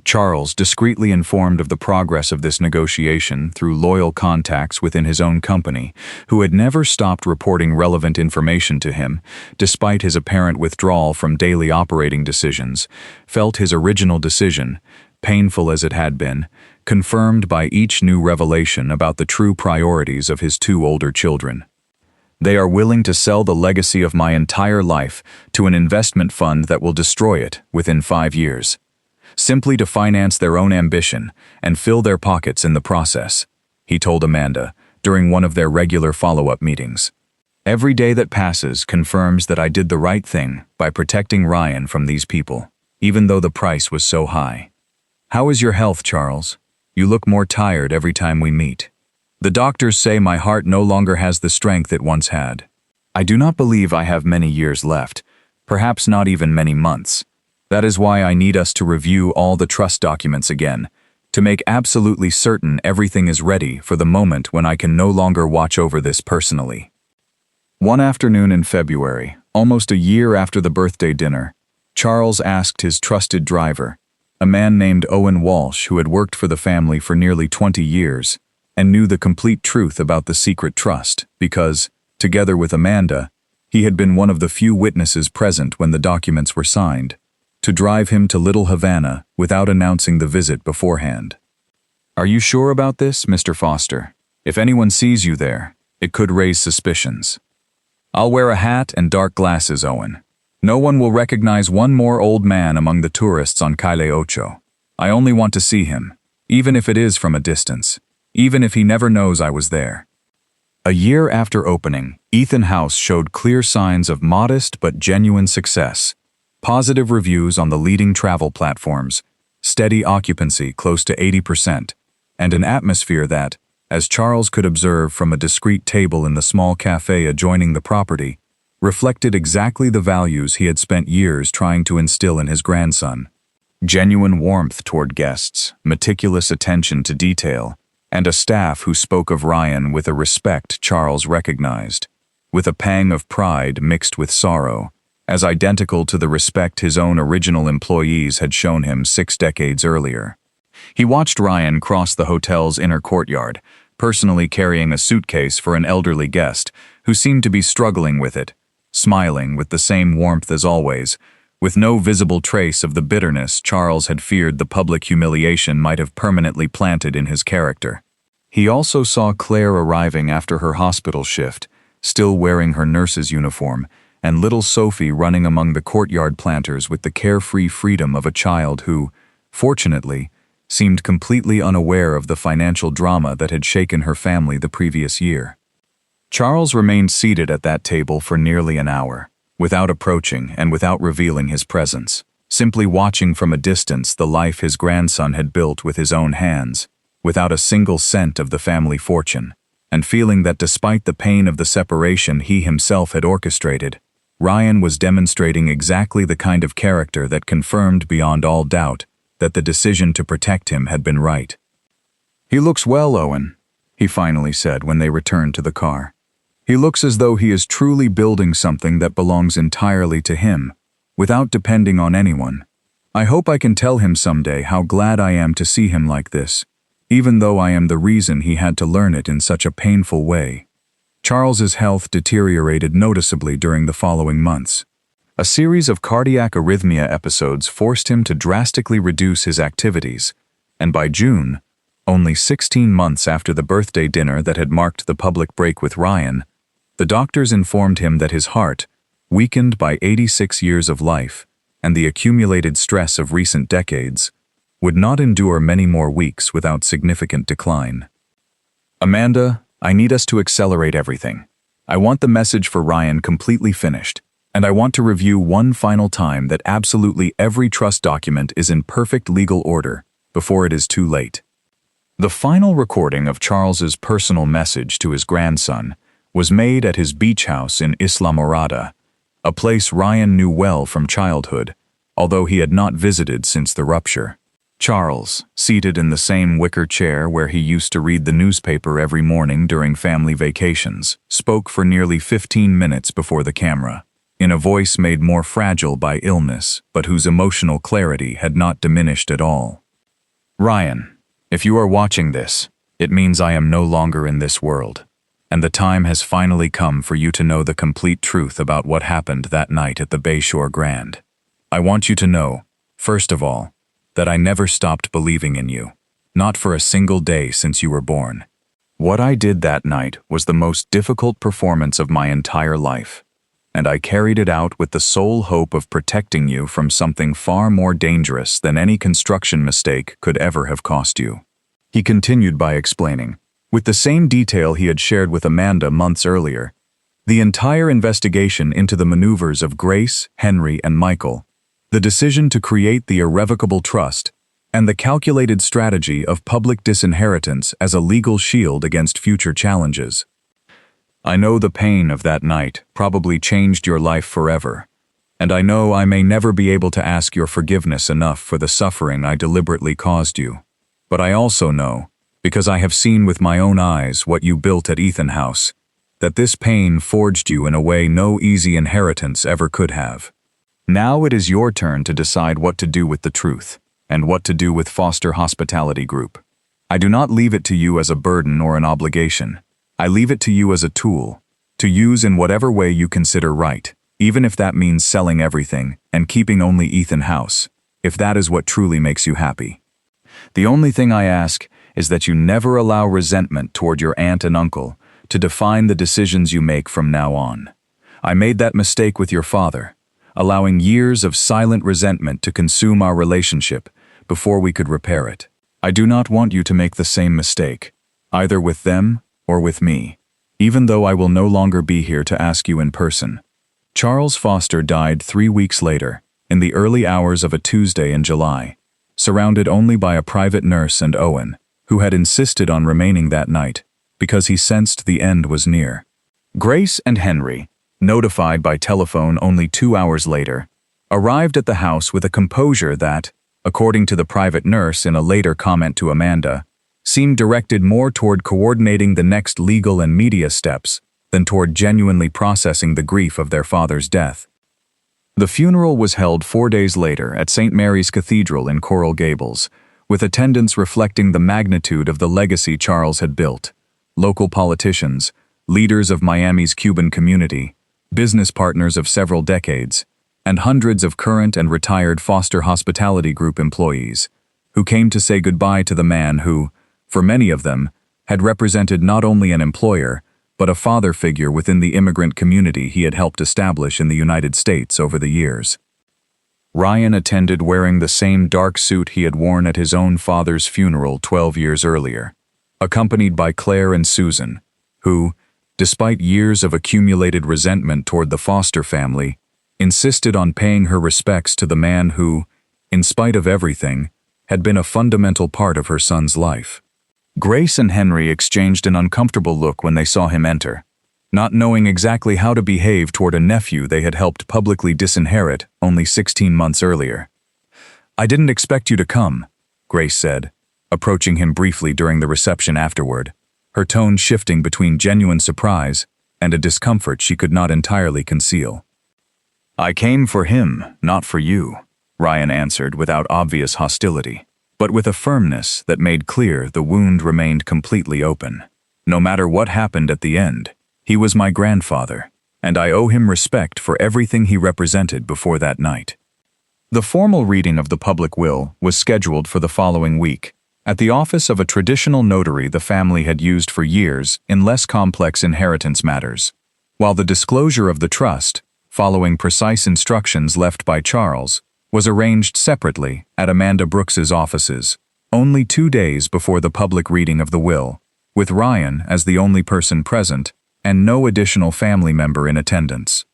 Charles, discreetly informed of the progress of this negotiation through loyal contacts within his own company, who had never stopped reporting relevant information to him, despite his apparent withdrawal from daily operating decisions, felt his original decision, painful as it had been, confirmed by each new revelation about the true priorities of his 2 older children. "They are willing to sell the legacy of my entire life to an investment fund that will destroy it within 5 years, simply to finance their own ambition and fill their pockets in the process," he told Amanda during one of their regular follow-up meetings. "Every day that passes confirms that I did the right thing by protecting Ryan from these people, even though the price was so high. How is your health, Charles? You look more tired every time we meet. The doctors say my heart no longer has the strength it once had. I do not believe I have many years left, perhaps not even many months. That is why I need us to review all the trust documents again, to make absolutely certain everything is ready for the moment when I can no longer watch over this personally." One afternoon in February, almost a year after the birthday dinner, Charles asked his trusted driver, a man named Owen Walsh who had worked for the family for nearly 20 years and knew the complete truth about the secret trust because, together with Amanda, he had been one of the few witnesses present when the documents were signed, to drive him to Little Havana without announcing the visit beforehand. "Are you sure about this, Mr. Foster? If anyone sees you there, it could raise suspicions." "I'll wear a hat and dark glasses, Owen. No one will recognize one more old man among the tourists on Calle Ocho. I only want to see him, even if it is from a distance, even if he never knows I was there." A year after opening, Ethan House showed clear signs of modest but genuine success. Positive reviews on the leading travel platforms, steady occupancy close to 80%, and an atmosphere that, as Charles could observe from a discreet table in the small cafe adjoining the property, reflected exactly the values he had spent years trying to instill in his grandson. Genuine warmth toward guests, meticulous attention to detail, and a staff who spoke of Ryan with a respect Charles recognized. With a pang of pride mixed with sorrow, as identical to the respect his own original employees had shown him 6 decades earlier. He watched Ryan cross the hotel's inner courtyard, personally carrying a suitcase for an elderly guest who seemed to be struggling with it, smiling with the same warmth as always, with no visible trace of the bitterness Charles had feared the public humiliation might have permanently planted in his character. He also saw Claire arriving after her hospital shift, still wearing her nurse's uniform, and little Sophie running among the courtyard planters with the carefree freedom of a child who, fortunately, seemed completely unaware of the financial drama that had shaken her family the previous year. Charles remained seated at that table for nearly an hour, without approaching and without revealing his presence, simply watching from a distance the life his grandson had built with his own hands, without a single cent of the family fortune, and feeling that despite the pain of the separation he himself had orchestrated, Ryan was demonstrating exactly the kind of character that confirmed beyond all doubt that the decision to protect him had been right. "He looks well, Owen," he finally said when they returned to the car. "He looks as though he is truly building something that belongs entirely to him, without depending on anyone. I hope I can tell him someday how glad I am to see him like this, even though I am the reason he had to learn it in such a painful way." Charles's health deteriorated noticeably during the following months. A series of cardiac arrhythmia episodes forced him to drastically reduce his activities, and by June, only 16 months after the birthday dinner that had marked the public break with Ryan, the doctors informed him that his heart, weakened by 86 years of life and the accumulated stress of recent decades, would not endure many more weeks without significant decline. "Amanda, I need us to accelerate everything. I want the message for Ryan completely finished, and I want to review one final time that absolutely every trust document is in perfect legal order before it is too late." The final recording of Charles's personal message to his grandson was made at his beach house in Isla Morada, a place Ryan knew well from childhood, although he had not visited since the rupture. Charles, seated in the same wicker chair where he used to read the newspaper every morning during family vacations, spoke for nearly 15 minutes before the camera, in a voice made more fragile by illness, but whose emotional clarity had not diminished at all. "Ryan, if you are watching this, it means I am no longer in this world, and the time has finally come for you to know the complete truth about what happened that night at the Bayshore Grand. I want you to know, first of all, that I never stopped believing in you, not for a single day since you were born. What I did that night was the most difficult performance of my entire life, and I carried it out with the sole hope of protecting you from something far more dangerous than any construction mistake could ever have cost you." He continued by explaining, with the same detail he had shared with Amanda months earlier, the entire investigation into the maneuvers of Grace, Henry, and Michael, the decision to create the irrevocable trust, and the calculated strategy of public disinheritance as a legal shield against future challenges. "I know the pain of that night probably changed your life forever, and I know I may never be able to ask your forgiveness enough for the suffering I deliberately caused you. But I also know, because I have seen with my own eyes what you built at Ethan House, that this pain forged you in a way no easy inheritance ever could have. Now it is your turn to decide what to do with the truth, and what to do with Foster Hospitality Group. I do not leave it to you as a burden or an obligation. I leave it to you as a tool, to use in whatever way you consider right, even if that means selling everything and keeping only Ethan House, if that is what truly makes you happy. The only thing I ask is that you never allow resentment toward your aunt and uncle to define the decisions you make from now on. I made that mistake with your father, allowing years of silent resentment to consume our relationship before we could repair it. I do not want you to make the same mistake, either with them or with me, even though I will no longer be here to ask you in person." Charles Foster died 3 weeks later, in the early hours of a Tuesday in July, surrounded only by a private nurse and Owen, who had insisted on remaining that night because he sensed the end was near. Grace and Henry, notified by telephone only 2 hours later, arrived at the house with a composure that, according to the private nurse in a later comment to Amanda, seemed directed more toward coordinating the next legal and media steps than toward genuinely processing the grief of their father's death. The funeral was held 4 days later at St. Mary's Cathedral in Coral Gables, with attendance reflecting the magnitude of the legacy Charles had built. Local politicians, leaders of Miami's Cuban community, business partners of several decades, and hundreds of current and retired Foster Hospitality Group employees, who came to say goodbye to the man who, for many of them, had represented not only an employer, but a father figure within the immigrant community he had helped establish in the United States over the years. Ryan attended wearing the same dark suit he had worn at his own father's funeral 12 years earlier, accompanied by Claire and Susan, who, despite years of accumulated resentment toward the Foster family, insisted on paying her respects to the man who, in spite of everything, had been a fundamental part of her son's life. Grace and Henry exchanged an uncomfortable look when they saw him enter, not knowing exactly how to behave toward a nephew they had helped publicly disinherit only 16 months earlier. "I didn't expect you to come," Grace said, approaching him briefly during the reception afterward, her tone shifting between genuine surprise and a discomfort she could not entirely conceal. "I came for him, not for you," Ryan answered without obvious hostility, but with a firmness that made clear the wound remained completely open. No matter what happened at the end, he was my grandfather, and I owe him respect for everything he represented before that night. The formal reading of the public will was scheduled for the following week, at the office of a traditional notary the family had used for years in less complex inheritance matters, while the disclosure of the trust, following precise instructions left by Charles, was arranged separately at Amanda Brooks's offices, only 2 days before the public reading of the will, with Ryan as the only person present and no additional family member in attendance.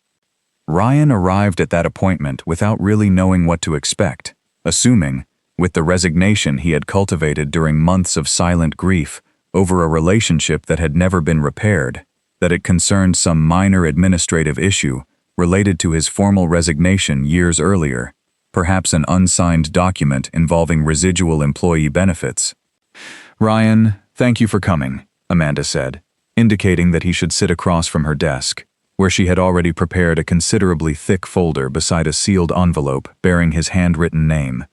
Ryan arrived at that appointment without really knowing what to expect, assuming, with the resignation he had cultivated during months of silent grief over a relationship that had never been repaired, that it concerned some minor administrative issue related to his formal resignation years earlier, perhaps an unsigned document involving residual employee benefits. "Ryan, thank you for coming," Amanda said, indicating that he should sit across from her desk, where she had already prepared a considerably thick folder beside a sealed envelope bearing his handwritten name.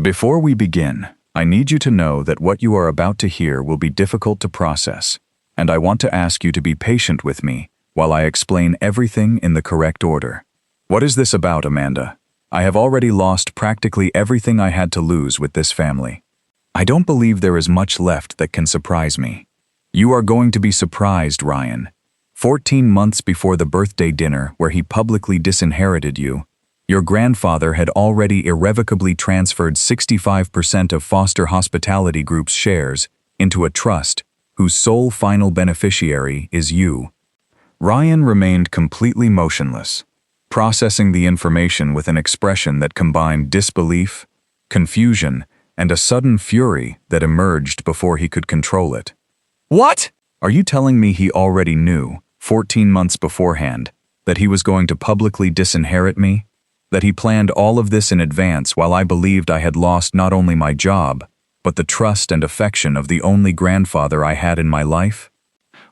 "Before we begin, I need you to know that what you are about to hear will be difficult to process, and I want to ask you to be patient with me while I explain everything in the correct order." "What is this about, Amanda? I have already lost practically everything I had to lose with this family. I don't believe there is much left that can surprise me." "You are going to be surprised, Ryan. 14 months before the birthday dinner where he publicly disinherited you, your grandfather had already irrevocably transferred 65% of Foster Hospitality Group's shares into a trust whose sole final beneficiary is you." Ryan remained completely motionless, processing the information with an expression that combined disbelief, confusion, and a sudden fury that emerged before he could control it. "What? Are you telling me he already knew, 14 months beforehand, that he was going to publicly disinherit me? That he planned all of this in advance while I believed I had lost not only my job, but the trust and affection of the only grandfather I had in my life?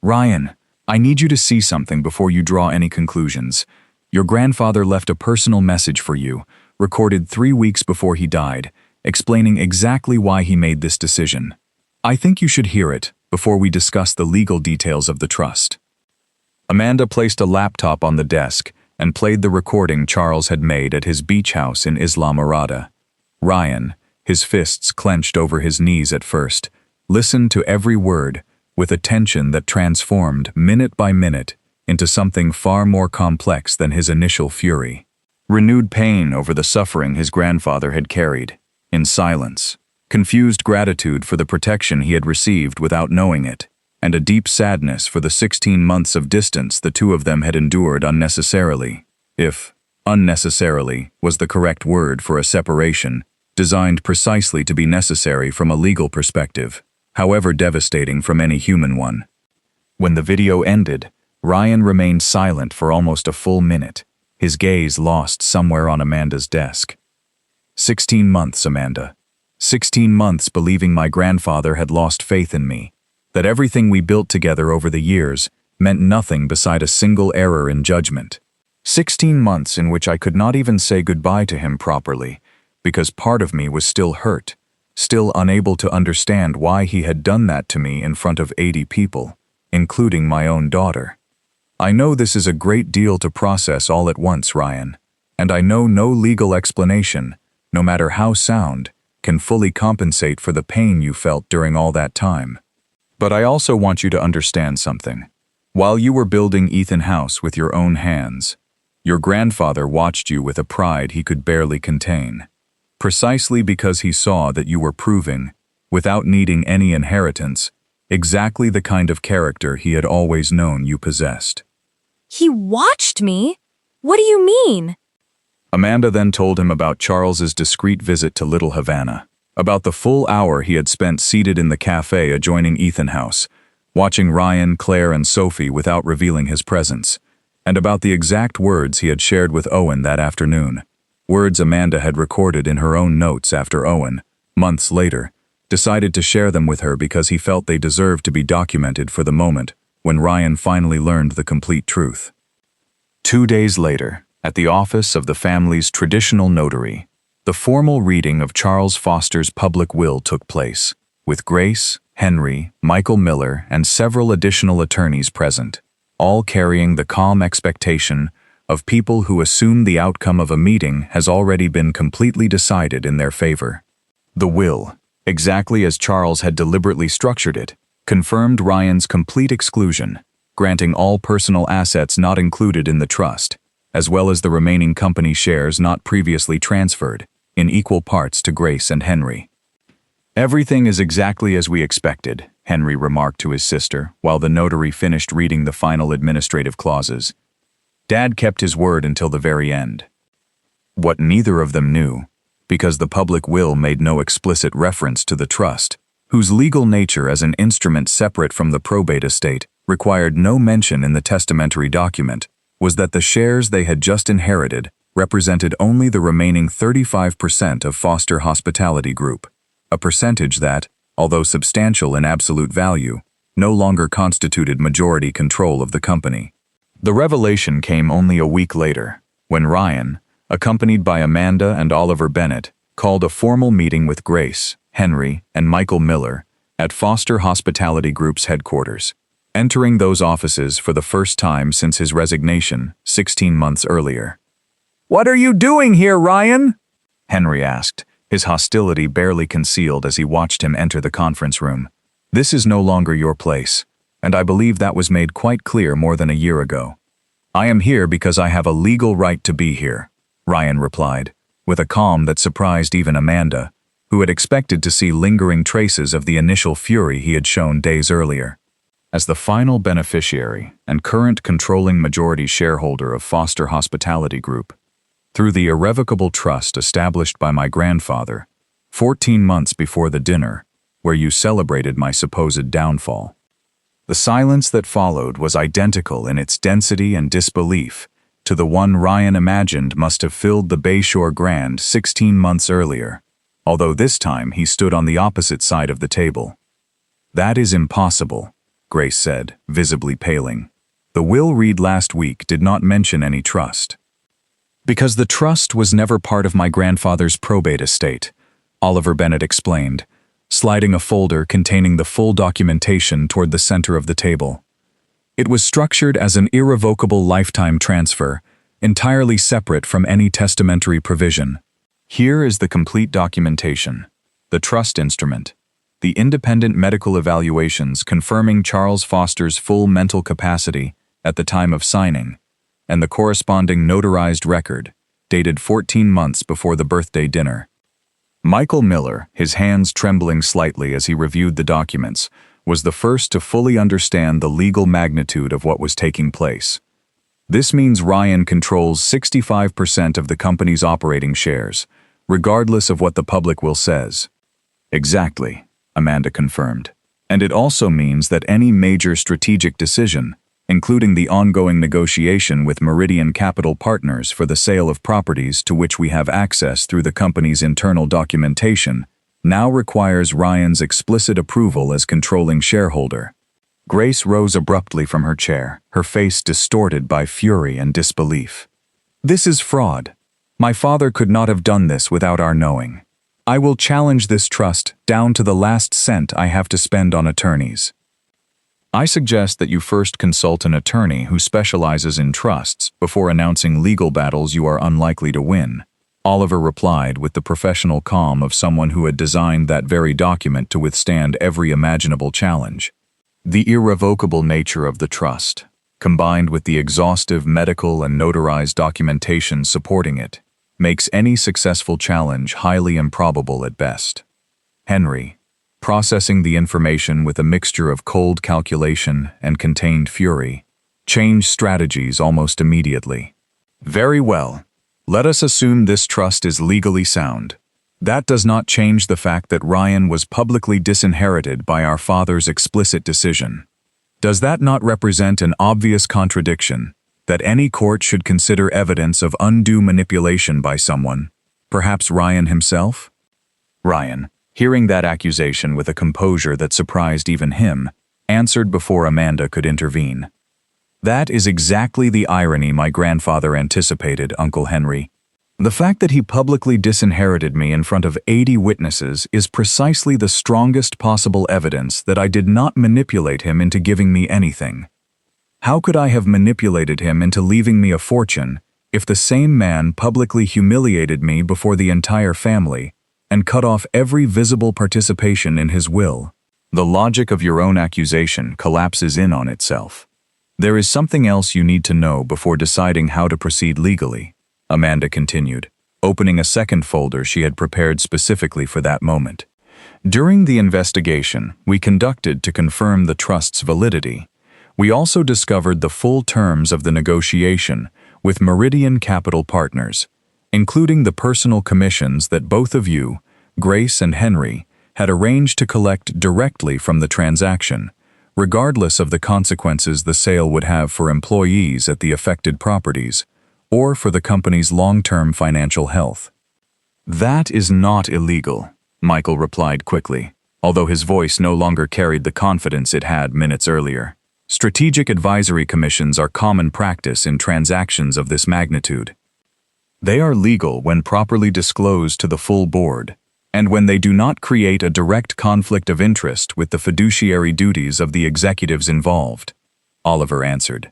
Ryan, I need you to see something before you draw any conclusions. Your grandfather left a personal message for you, recorded 3 weeks before he died, explaining exactly why he made this decision. I think you should hear it before we discuss the legal details of the trust." Amanda placed a laptop on the desk and played the recording Charles had made at his beach house in Isla Mirada. Ryan, his fists clenched over his knees at first, listened to every word with a tension that transformed minute by minute into something far more complex than his initial fury. Renewed pain over the suffering his grandfather had carried, in silence, confused gratitude for the protection he had received without knowing it, and a deep sadness for the 16 months of distance the two of them had endured unnecessarily, if unnecessarily was the correct word for a separation designed precisely to be necessary from a legal perspective, however devastating from any human one. When the video ended, Ryan remained silent for almost a full minute, his gaze lost somewhere on Amanda's desk. 16 months, Amanda. 16 months believing my grandfather had lost faith in me, that everything we built together over the years meant nothing beside a single error in judgment. 16 months in which I could not even say goodbye to him properly, because part of me was still hurt, still unable to understand why he had done that to me in front of 80 people, including my own daughter. I know this is a great deal to process all at once, Ryan, and I know no legal explanation, no matter how sound, can fully compensate for the pain you felt during all that time. But I also want you to understand something. While you were building Ethan House with your own hands, your grandfather watched you with a pride he could barely contain, precisely because he saw that you were proving, without needing any inheritance, exactly the kind of character he had always known you possessed. He watched me? What do you mean? Amanda then told him about Charles's discreet visit to Little Havana, about the full hour he had spent seated in the cafe adjoining Ethan House, watching Ryan, Claire, and Sophie without revealing his presence, and about the exact words he had shared with Owen that afternoon, words Amanda had recorded in her own notes after Owen, months later, decided to share them with her because he felt they deserved to be documented for the moment when Ryan finally learned the complete truth. 2 days later, at the office of the family's traditional notary, the formal reading of Charles Foster's public will took place, with Grace, Henry, Michael Miller, and several additional attorneys present, all carrying the calm expectation of people who assume the outcome of a meeting has already been completely decided in their favor. The will, exactly as Charles had deliberately structured it, confirmed Ryan's complete exclusion, granting all personal assets not included in the trust, as well as the remaining company shares not previously transferred, in equal parts to Grace and Henry. "Everything is exactly as we expected," Henry remarked to his sister while the notary finished reading the final administrative clauses. Dad kept his word until the very end. What neither of them knew, because the public will made no explicit reference to the trust, whose legal nature as an instrument separate from the probate estate required no mention in the testamentary document, was that the shares they had just inherited represented only the remaining 35% of Foster Hospitality Group, a percentage that, although substantial in absolute value, no longer constituted majority control of the company. The revelation came only a week later, when Ryan, accompanied by Amanda and Oliver Bennett, called a formal meeting with Grace, Henry, and Michael Miller at Foster Hospitality Group's headquarters, entering those offices for the first time since his resignation 16 months earlier. "What are you doing here, Ryan?" Henry asked, his hostility barely concealed as he watched him enter the conference room. "This is no longer your place, and I believe that was made quite clear more than a year ago." "I am here because I have a legal right to be here," Ryan replied, with a calm that surprised even Amanda, who had expected to see lingering traces of the initial fury he had shown days earlier. As the final beneficiary and current controlling majority shareholder of Foster Hospitality Group, through the irrevocable trust established by my grandfather, 14 months before the dinner, where you celebrated my supposed downfall. The silence that followed was identical in its density and disbelief to the one Ryan imagined must have filled the Bayshore Grand 16 months earlier, although this time he stood on the opposite side of the table. "That is impossible," Grace said, visibly paling. "The will read last week did not mention any trust." "Because the trust was never part of my grandfather's probate estate," Oliver Bennett explained, sliding a folder containing the full documentation toward the center of the table. "It was structured as an irrevocable lifetime transfer, entirely separate from any testamentary provision. Here is the complete documentation, the trust instrument, the independent medical evaluations confirming Charles Foster's full mental capacity at the time of signing, and the corresponding notarized record, dated 14 months before the birthday dinner." Michael Miller, his hands trembling slightly as he reviewed the documents, was the first to fully understand the legal magnitude of what was taking place. "This means Ryan controls 65% of the company's operating shares, regardless of what the public will says." "Exactly," Amanda confirmed. "And it also means that any major strategic decision, including the ongoing negotiation with Meridian Capital Partners for the sale of properties to which we have access through the company's internal documentation, now requires Ryan's explicit approval as controlling shareholder." Grace rose abruptly from her chair, her face distorted by fury and disbelief. This is fraud. My father could not have done this without our knowing. I will challenge this trust down to the last cent I have to spend on attorneys. I suggest that you first consult an attorney who specializes in trusts before announcing legal battles you are unlikely to win, Oliver replied with the professional calm of someone who had designed that very document to withstand every imaginable challenge. The irrevocable nature of the trust, combined with the exhaustive medical and notarized documentation supporting it, makes any successful challenge highly improbable at best. Henry, processing the information with a mixture of cold calculation and contained fury, changed strategies almost immediately. Very well. Let us assume this trust is legally sound. That does not change the fact that Ryan was publicly disinherited by our father's explicit decision. Does that not represent an obvious contradiction that any court should consider evidence of undue manipulation by someone, perhaps Ryan himself? Ryan, hearing that accusation with a composure that surprised even him, answered before Amanda could intervene. That is exactly the irony my grandfather anticipated, Uncle Henry. The fact that he publicly disinherited me in front of 80 witnesses is precisely the strongest possible evidence that I did not manipulate him into giving me anything. How could I have manipulated him into leaving me a fortune if the same man publicly humiliated me before the entire family and cut off every visible participation in his will? The logic of your own accusation collapses in on itself. There is something else you need to know before deciding how to proceed legally, Amanda continued, opening a second folder she had prepared specifically for that moment. During the investigation we conducted to confirm the trust's validity, we also discovered the full terms of the negotiation with Meridian Capital Partners, including the personal commissions that both of you, Grace and Henry, had arranged to collect directly from the transaction, regardless of the consequences the sale would have for employees at the affected properties, or for the company's long-term financial health. That is not illegal, Michael replied quickly, although his voice no longer carried the confidence it had minutes earlier. Strategic advisory commissions are common practice in transactions of this magnitude. They are legal when properly disclosed to the full board, and when they do not create a direct conflict of interest with the fiduciary duties of the executives involved, Oliver answered.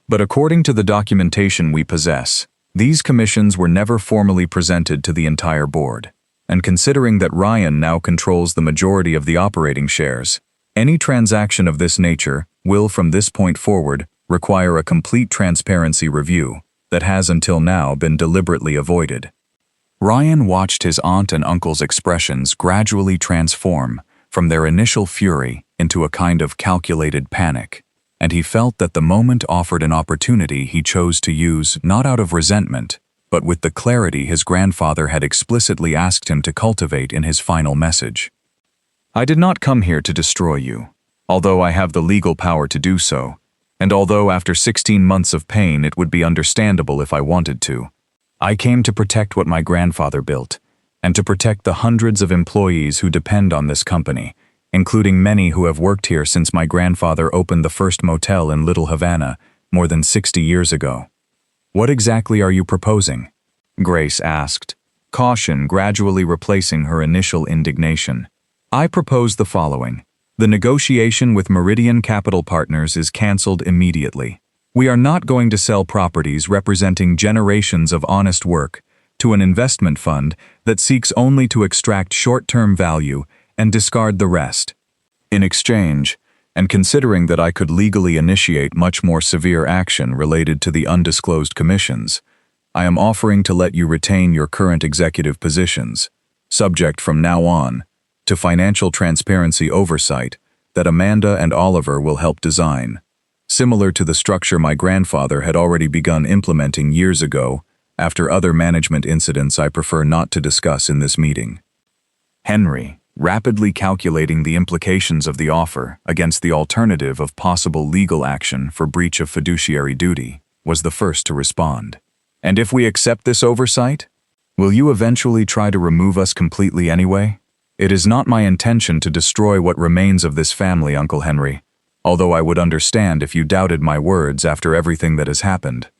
But according to the documentation we possess, these commissions were never formally presented to the entire board, and considering that Ryan now controls the majority of the operating shares, any transaction of this nature will from this point forward require a complete transparency review that has until now been deliberately avoided. Ryan watched his aunt and uncle's expressions gradually transform from their initial fury into a kind of calculated panic, and he felt that the moment offered an opportunity he chose to use not out of resentment, but with the clarity his grandfather had explicitly asked him to cultivate in his final message. I did not come here to destroy you, although I have the legal power to do so, and although after 16 months of pain it would be understandable if I wanted to. I came to protect what my grandfather built, and to protect the hundreds of employees who depend on this company, including many who have worked here since my grandfather opened the first motel in Little Havana more than 60 years ago. What exactly are you proposing? Grace asked, caution gradually replacing her initial indignation. I propose the following. The negotiation with Meridian Capital Partners is canceled immediately. We are not going to sell properties representing generations of honest work to an investment fund that seeks only to extract short-term value and discard the rest. In exchange, and considering that I could legally initiate much more severe action related to the undisclosed commissions, I am offering to let you retain your current executive positions, subject from now on to financial transparency oversight that Amanda and Oliver will help design, similar to the structure my grandfather had already begun implementing years ago after other management incidents I prefer not to discuss in this meeting. Henry, rapidly calculating the implications of the offer against the alternative of possible legal action for breach of fiduciary duty, was the first to respond. And if we accept this oversight, will you eventually try to remove us completely anyway? It is not my intention to destroy what remains of this family, Uncle Henry, although I would understand if you doubted my words after everything that has happened.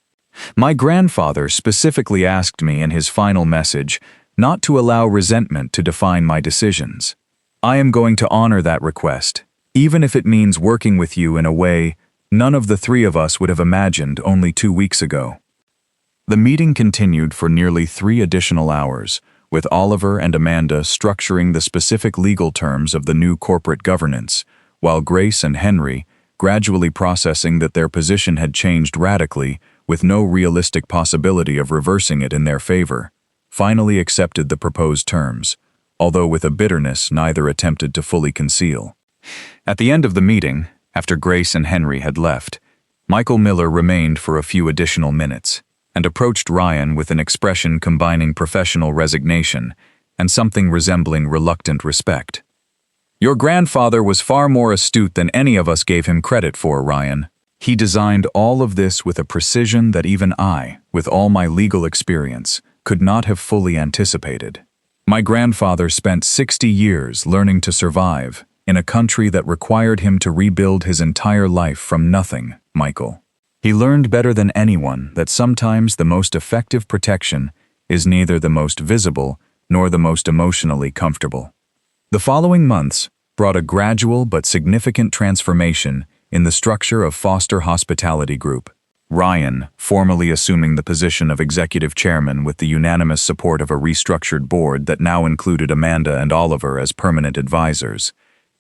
My grandfather specifically asked me in his final message not to allow resentment to define my decisions. I am going to honor that request, even if it means working with you in a way none of the three of us would have imagined only 2 weeks ago. The meeting continued for nearly 3 additional hours, with Oliver and Amanda structuring the specific legal terms of the new corporate governance, while Grace and Henry, gradually processing that their position had changed radically, with no realistic possibility of reversing it in their favor, finally accepted the proposed terms, although with a bitterness neither attempted to fully conceal. At the end of the meeting, after Grace and Henry had left, Michael Miller remained for a few additional minutes and approached Ryan with an expression combining professional resignation and something resembling reluctant respect. "Your grandfather was far more astute than any of us gave him credit for, Ryan. He designed all of this with a precision that even I, with all my legal experience, could not have fully anticipated. My grandfather spent 60 years learning to survive in a country that required him to rebuild his entire life from nothing, Michael. He learned better than anyone that sometimes the most effective protection is neither the most visible nor the most emotionally comfortable." The following months brought a gradual but significant transformation in the structure of Foster Hospitality Group. Ryan, formally assuming the position of executive chairman with the unanimous support of a restructured board that now included Amanda and Oliver as permanent advisors,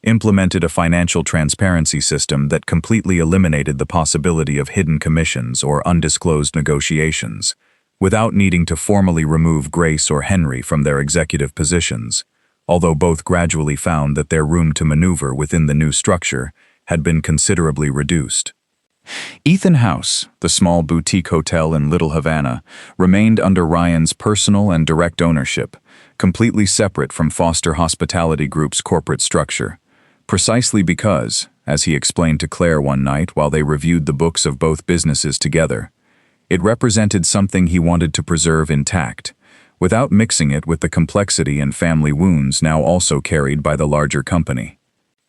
implemented a financial transparency system that completely eliminated the possibility of hidden commissions or undisclosed negotiations, without needing to formally remove Grace or Henry from their executive positions, although both gradually found that their room to maneuver within the new structure had been considerably reduced. Ethan House, the small boutique hotel in Little Havana, remained under Ryan's personal and direct ownership, completely separate from Foster Hospitality Group's corporate structure, precisely because, as he explained to Claire one night while they reviewed the books of both businesses together, it represented something he wanted to preserve intact, without mixing it with the complexity and family wounds now also carried by the larger company.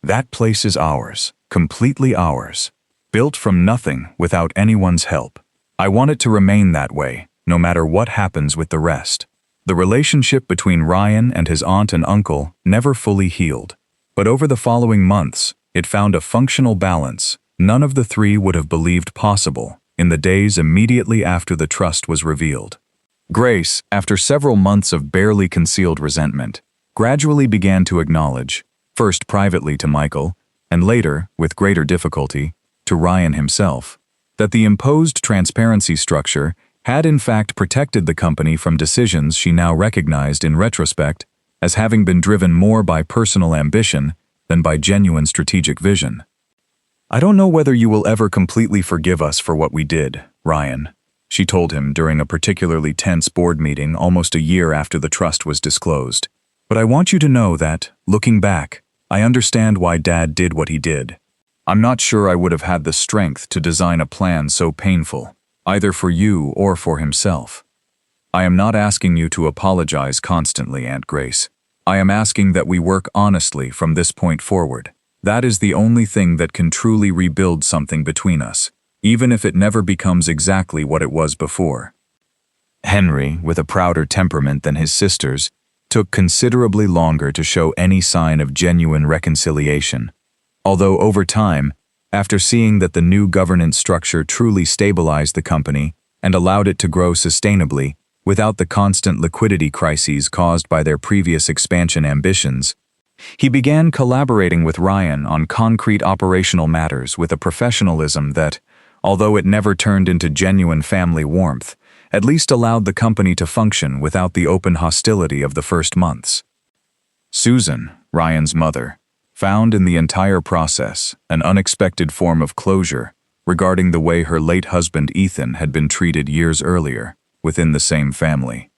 "That place is ours, completely ours, built from nothing without anyone's help. I want it to remain that way, no matter what happens with the rest." The relationship between Ryan and his aunt and uncle never fully healed, but over the following months, it found a functional balance none of the three would have believed possible in the days immediately after the trust was revealed. Grace, after several months of barely concealed resentment, gradually began to acknowledge, first privately to Michael, and later, with greater difficulty, to Ryan himself, that the imposed transparency structure had in fact protected the company from decisions she now recognized in retrospect as having been driven more by personal ambition than by genuine strategic vision. "I don't know whether you will ever completely forgive us for what we did, Ryan," she told him during a particularly tense board meeting almost a year after the trust was disclosed. "But I want you to know that, looking back, I understand why Dad did what he did. I'm not sure I would have had the strength to design a plan so painful, either for you or for himself. I am not asking you to apologize constantly, Aunt Grace. I am asking that we work honestly from this point forward. That is the only thing that can truly rebuild something between us, even if it never becomes exactly what it was before." Henry, with a prouder temperament than his sisters, took considerably longer to show any sign of genuine reconciliation, although over time, after seeing that the new governance structure truly stabilized the company and allowed it to grow sustainably without the constant liquidity crises caused by their previous expansion ambitions, he began collaborating with Ryan on concrete operational matters with a professionalism that, although it never turned into genuine family warmth, at least allowed the company to function without the open hostility of the first months. Susan, Ryan's mother, found in the entire process an unexpected form of closure regarding the way her late husband Ethan had been treated years earlier within the same family.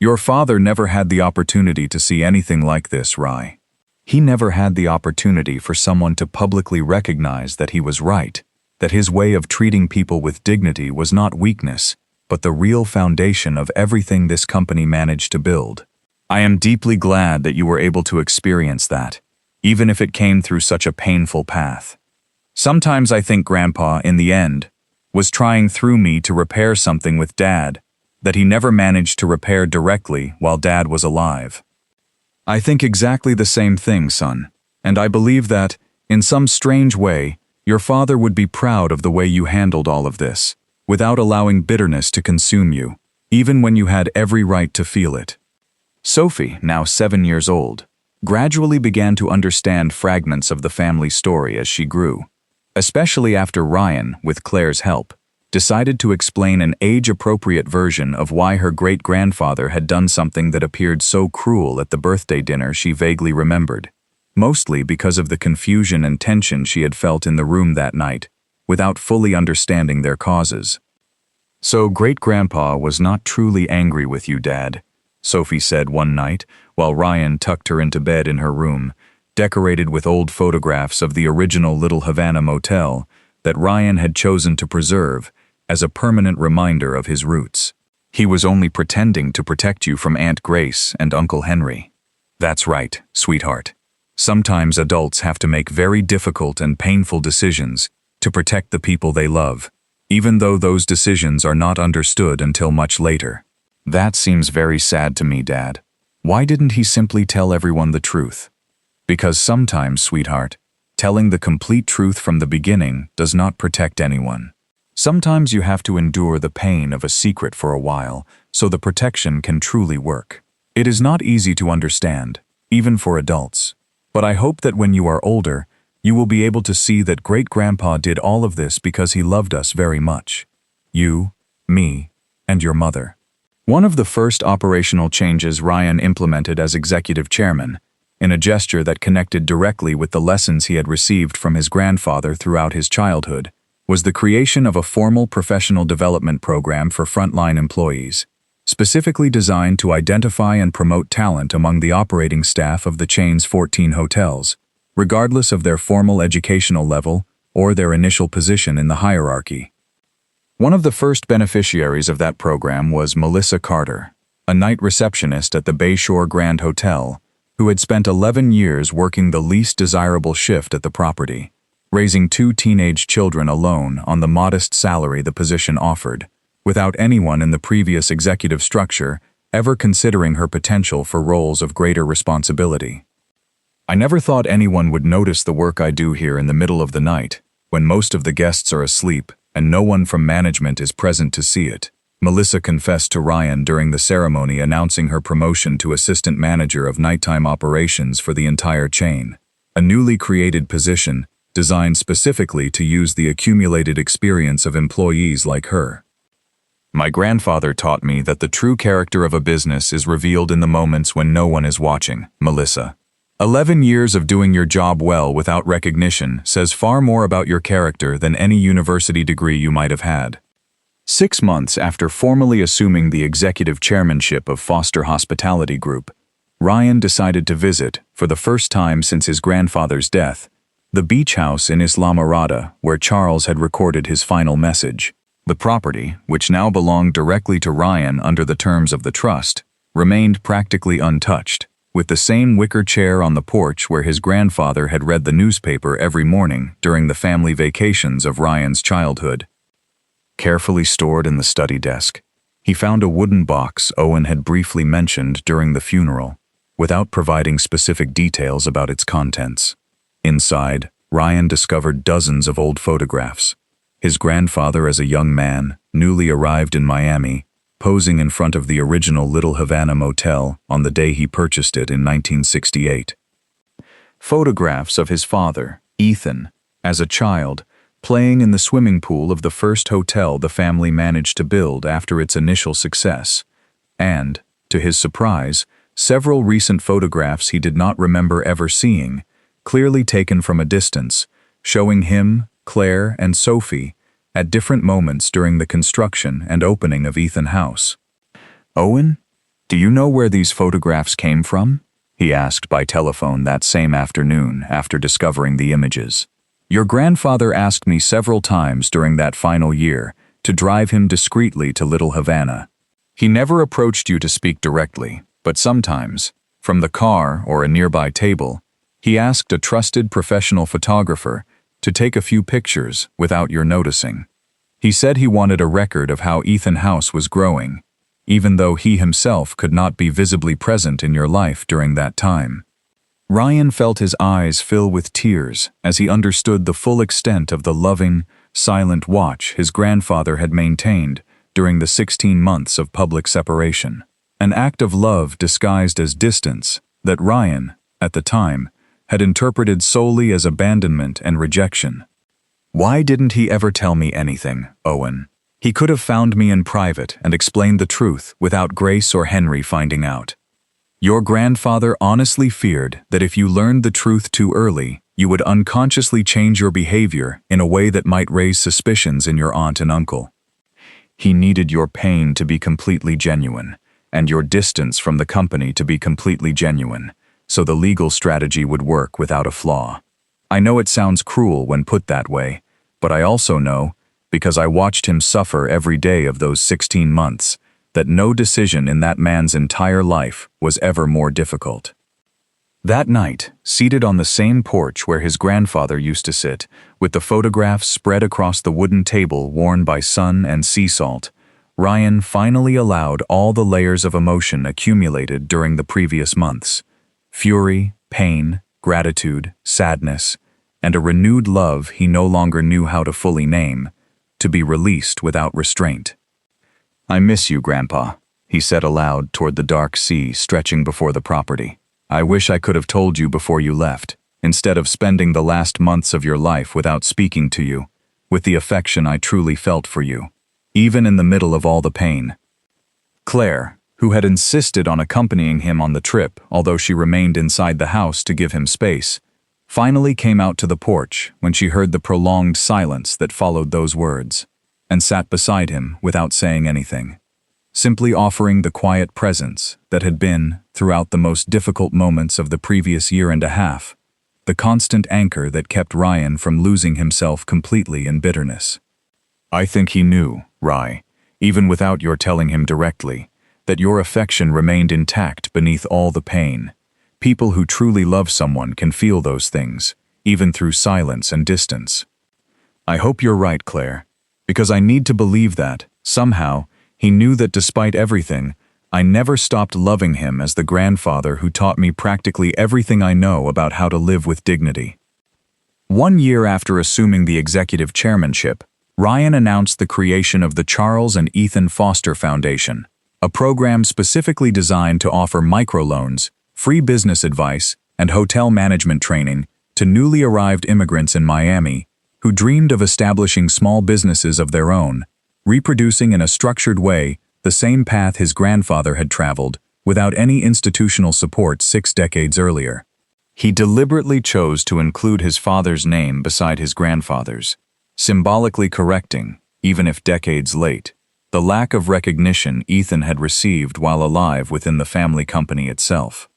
"Your father never had the opportunity to see anything like this, Rye. He never had the opportunity for someone to publicly recognize that he was right, that his way of treating people with dignity was not weakness, but the real foundation of everything this company managed to build. I am deeply glad that you were able to experience that, even if it came through such a painful path. Sometimes I think Grandpa, in the end, was trying through me to repair something with Dad that he never managed to repair directly while Dad was alive. I think exactly the same thing, son, and I believe that, in some strange way, your father would be proud of the way you handled all of this, without allowing bitterness to consume you, even when you had every right to feel it. Sophie, now 7 years old, gradually began to understand fragments of the family story as she grew, especially after Ryan, with Claire's help, decided to explain an age-appropriate version of why her great-grandfather had done something that appeared so cruel at the birthday dinner she vaguely remembered, mostly because of the confusion and tension she had felt in the room that night, without fully understanding their causes. "So great-grandpa was not truly angry with you, Dad," Sophie said one night, while Ryan tucked her into bed in her room, decorated with old photographs of the original Little Havana motel that Ryan had chosen to preserve as a permanent reminder of his roots. "He was only pretending to protect you from Aunt Grace and Uncle Henry." "That's right, sweetheart. Sometimes adults have to make very difficult and painful decisions to protect the people they love, even though those decisions are not understood until much later." "That seems very sad to me, Dad. Why didn't he simply tell everyone the truth?" "Because sometimes, sweetheart, telling the complete truth from the beginning does not protect anyone. Sometimes you have to endure the pain of a secret for a while so the protection can truly work. It is not easy to understand, even for adults. But I hope that when you are older, you will be able to see that great-grandpa did all of this because he loved us very much. You, me, and your mother." One of the first operational changes Ryan implemented as executive chairman, in a gesture that connected directly with the lessons he had received from his grandfather throughout his childhood, was the creation of a formal professional development program for frontline employees, specifically designed to identify and promote talent among the operating staff of the chain's 14 hotels, regardless of their formal educational level or their initial position in the hierarchy. One of the first beneficiaries of that program was Melissa Carter, a night receptionist at the Bayshore Grand Hotel, who had spent 11 years working the least desirable shift at the property, raising 2 teenage children alone on the modest salary the position offered, without anyone in the previous executive structure ever considering her potential for roles of greater responsibility. "I never thought anyone would notice the work I do here in the middle of the night, when most of the guests are asleep and no one from management is present to see it," Melissa confessed to Ryan during the ceremony announcing her promotion to assistant manager of nighttime operations for the entire chain, a newly created position designed specifically to use the accumulated experience of employees like her. "My grandfather taught me that the true character of a business is revealed in the moments when no one is watching, Melissa. 11 years of doing your job well without recognition says far more about your character than any university degree you might have had." 6 months after formally assuming the executive chairmanship of Foster Hospitality Group, Ryan decided to visit, for the first time since his grandfather's death, the beach house in Islamorada where Charles had recorded his final message. The property, which now belonged directly to Ryan under the terms of the trust, remained practically untouched, with the same wicker chair on the porch where his grandfather had read the newspaper every morning during the family vacations of Ryan's childhood. Carefully stored in the study desk, he found a wooden box Owen had briefly mentioned during the funeral, without providing specific details about its contents. Inside, Ryan discovered dozens of old photographs. His grandfather as a young man, newly arrived in Miami, posing in front of the original Little Havana motel on the day he purchased it in 1968. Photographs of his father, Ethan, as a child, playing in the swimming pool of the first hotel the family managed to build after its initial success, and, to his surprise, several recent photographs he did not remember ever seeing, clearly taken from a distance, showing him, Claire, and Sophie at different moments during the construction and opening of Ethan House. "Owen, do you know where these photographs came from?" he asked by telephone that same afternoon after discovering the images. "Your grandfather asked me several times during that final year to drive him discreetly to Little Havana. He never approached you to speak directly, but sometimes, from the car or a nearby table, he asked a trusted professional photographer to take a few pictures without your noticing. He said he wanted a record of how Ethan House was growing, even though he himself could not be visibly present in your life during that time. Ryan felt his eyes fill with tears as he understood the full extent of the loving, silent watch his grandfather had maintained during the 16 months of public separation. An act of love disguised as distance that Ryan, at the time, had interpreted solely as abandonment and rejection. Why didn't he ever tell me anything, Owen? He could have found me in private and explained the truth without Grace or Henry finding out. Your grandfather honestly feared that if you learned the truth too early, you would unconsciously change your behavior in a way that might raise suspicions in your aunt and uncle. He needed your pain to be completely genuine, and your distance from the company to be completely genuine, so the legal strategy would work without a flaw. I know it sounds cruel when put that way, but I also know, because I watched him suffer every day of those 16 months, that no decision in that man's entire life was ever more difficult. That night, seated on the same porch where his grandfather used to sit, with the photographs spread across the wooden table worn by sun and sea salt, Ryan finally allowed all the layers of emotion accumulated during the previous months: fury, pain, gratitude, sadness, and a renewed love he no longer knew how to fully name, to be released without restraint. "I miss you, Grandpa," he said aloud toward the dark sea stretching before the property. "I wish I could have told you before you left, instead of spending the last months of your life without speaking to you, with the affection I truly felt for you, even in the middle of all the pain." Claire, who had insisted on accompanying him on the trip although she remained inside the house to give him space, finally came out to the porch when she heard the prolonged silence that followed those words, and sat beside him without saying anything, simply offering the quiet presence that had been, throughout the most difficult moments of the previous year and a half, the constant anchor that kept Ryan from losing himself completely in bitterness. "I think he knew, Rye, even without your telling him directly, that your affection remained intact beneath all the pain. People who truly love someone can feel those things, even through silence and distance." "I hope you're right, Claire, because I need to believe that, somehow, he knew that despite everything, I never stopped loving him as the grandfather who taught me practically everything I know about how to live with dignity." 1 year after assuming the executive chairmanship, Ryan announced the creation of the Charles and Ethan Foster Foundation, a program specifically designed to offer microloans, free business advice, and hotel management training to newly arrived immigrants in Miami who dreamed of establishing small businesses of their own, reproducing in a structured way the same path his grandfather had traveled without any institutional support 6 decades earlier. He deliberately chose to include his father's name beside his grandfather's, symbolically correcting, even if decades late, the lack of recognition Ethan had received while alive within the family company itself.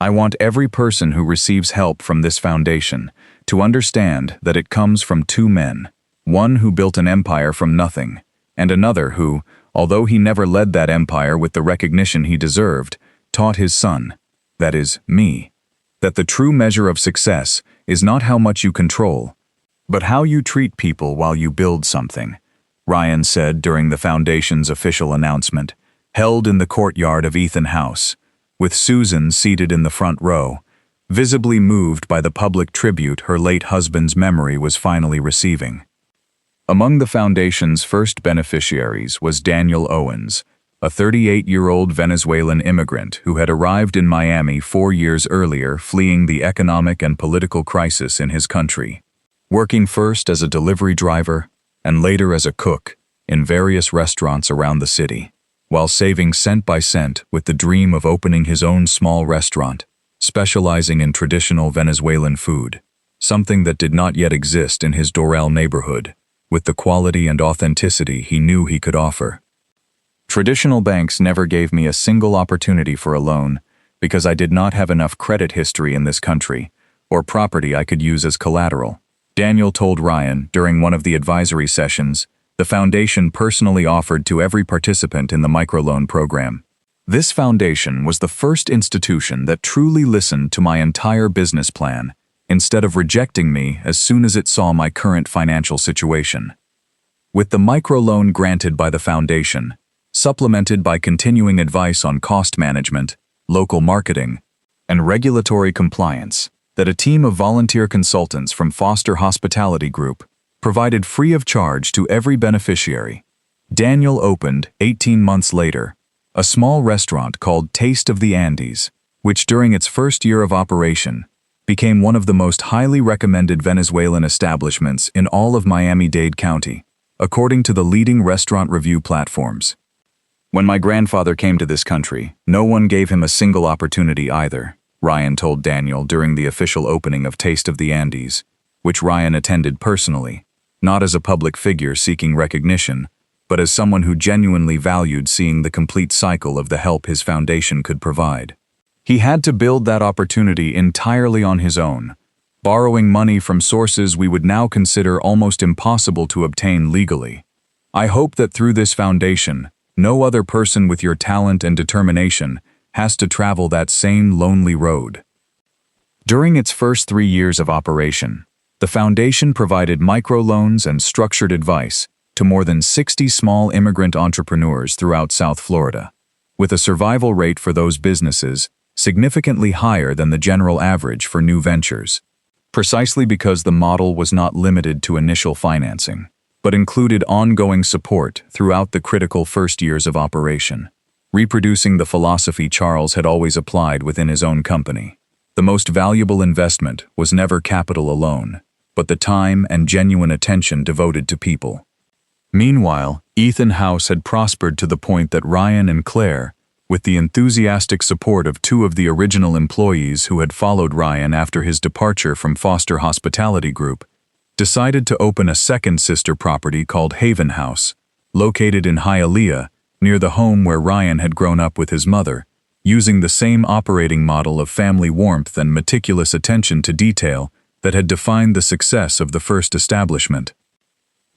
"I want every person who receives help from this foundation to understand that it comes from 2 men, one who built an empire from nothing, and another who, although he never led that empire with the recognition he deserved, taught his son, that is, me, that the true measure of success is not how much you control, but how you treat people while you build something," Ryan said during the foundation's official announcement, held in the courtyard of Ethan House, with Susan seated in the front row, visibly moved by the public tribute her late husband's memory was finally receiving. Among the foundation's first beneficiaries was Daniel Owens, a 38-year-old Venezuelan immigrant who had arrived in Miami 4 years earlier fleeing the economic and political crisis in his country, working first as a delivery driver and later as a cook in various restaurants around the city, while saving cent by cent with the dream of opening his own small restaurant, specializing in traditional Venezuelan food, something that did not yet exist in his Doral neighborhood, with the quality and authenticity he knew he could offer. "Traditional banks never gave me a single opportunity for a loan because I did not have enough credit history in this country or property I could use as collateral," Daniel told Ryan during one of the advisory sessions the foundation personally offered to every participant in the microloan program. "This foundation was the first institution that truly listened to my entire business plan, instead of rejecting me as soon as it saw my current financial situation. with the microloan granted by the foundation, supplemented by continuing advice on cost management, local marketing, and regulatory compliance, that a team of volunteer consultants from Foster Hospitality Group provided free of charge to every beneficiary. Daniel opened, 18 months later, a small restaurant called Taste of the Andes, which during its first year of operation became one of the most highly recommended Venezuelan establishments in all of Miami-Dade County, according to the leading restaurant review platforms. When my grandfather came to this country, no one gave him a single opportunity either, Ryan told Daniel during the official opening of Taste of the Andes, which Ryan attended personally, not as a public figure seeking recognition, but as someone who genuinely valued seeing the complete cycle of the help his foundation could provide. He had to build that opportunity entirely on his own, borrowing money from sources we would now consider almost impossible to obtain legally. I hope that through this foundation, no other person with your talent and determination has to travel that same lonely road. During its first 3 years of operation, the foundation provided microloans and structured advice to more than 60 small immigrant entrepreneurs throughout South Florida, with a survival rate for those businesses significantly higher than the general average for new ventures, precisely because the model was not limited to initial financing, but included ongoing support throughout the critical first years of operation, reproducing the philosophy Charles had always applied within his own company. The most valuable investment was never capital alone, but the time and genuine attention devoted to people. Meanwhile, Ethan House had prospered to the point that Ryan and Claire, with the enthusiastic support of 2 of the original employees who had followed Ryan after his departure from Foster Hospitality Group, decided to open a second sister property called Haven House, located in Hialeah, near the home where Ryan had grown up with his mother, using the same operating model of family warmth and meticulous attention to detail that had defined the success of the first establishment.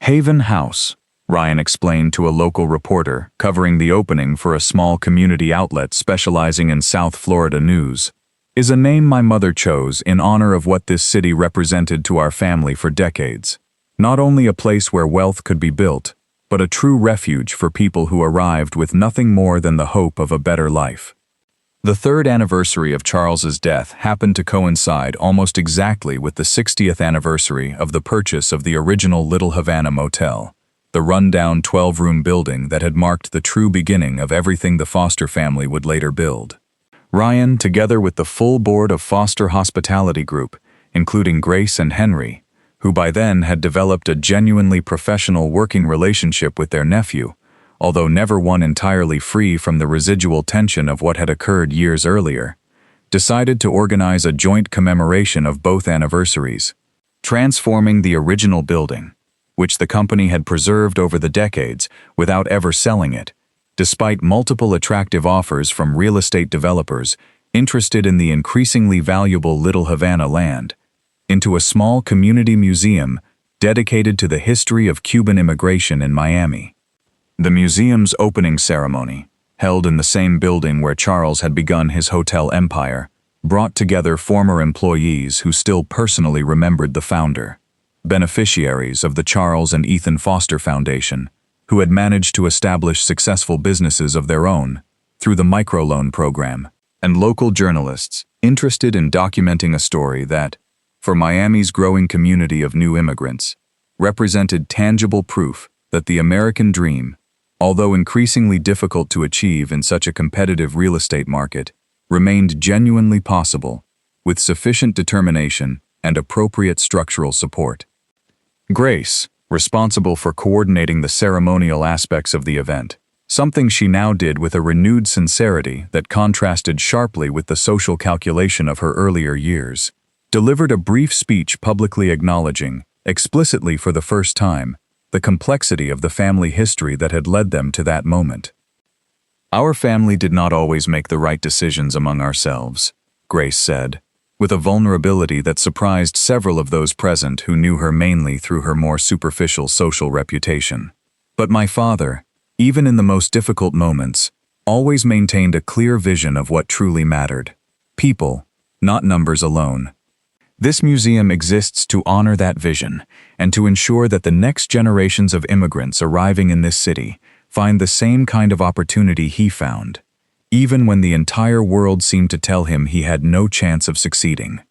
Haven House, Ryan explained to a local reporter covering the opening for a small community outlet specializing in South Florida news, is a name my mother chose in honor of what this city represented to our family for decades. Not only a place where wealth could be built, but a true refuge for people who arrived with nothing more than the hope of a better life. The 3rd anniversary of Charles's death happened to coincide almost exactly with the 60th anniversary of the purchase of the original Little Havana Motel, the rundown 12-room building that had marked the true beginning of everything the Foster family would later build. Ryan, together with the full board of Foster Hospitality Group, including Grace and Henry, who by then had developed a genuinely professional working relationship with their nephew, although never one entirely free from the residual tension of what had occurred years earlier, decided to organize a joint commemoration of both anniversaries, transforming the original building, which the company had preserved over the decades without ever selling it, despite multiple attractive offers from real estate developers interested in the increasingly valuable Little Havana land, into a small community museum dedicated to the history of Cuban immigration in Miami. The museum's opening ceremony, held in the same building where Charles had begun his hotel empire, brought together former employees who still personally remembered the founder, beneficiaries of the Charles and Ethan Foster Foundation, who had managed to establish successful businesses of their own through the microloan program, and local journalists interested in documenting a story that, for Miami's growing community of new immigrants, represented tangible proof that the American dream, although increasingly difficult to achieve in such a competitive real estate market, remained genuinely possible with sufficient determination and appropriate structural support. Grace, responsible for coordinating the ceremonial aspects of the event, something she now did with a renewed sincerity that contrasted sharply with the social calculation of her earlier years, delivered a brief speech publicly acknowledging, explicitly for the first time, the complexity of the family history that had led them to that moment. "Our family did not always make the right decisions among ourselves," Grace said, with a vulnerability that surprised several of those present who knew her mainly through her more superficial social reputation. "But my father, even in the most difficult moments, always maintained a clear vision of what truly mattered. People, not numbers alone. This museum exists to honor that vision and to ensure that the next generations of immigrants arriving in this city find the same kind of opportunity he found, even when the entire world seemed to tell him he had no chance of succeeding.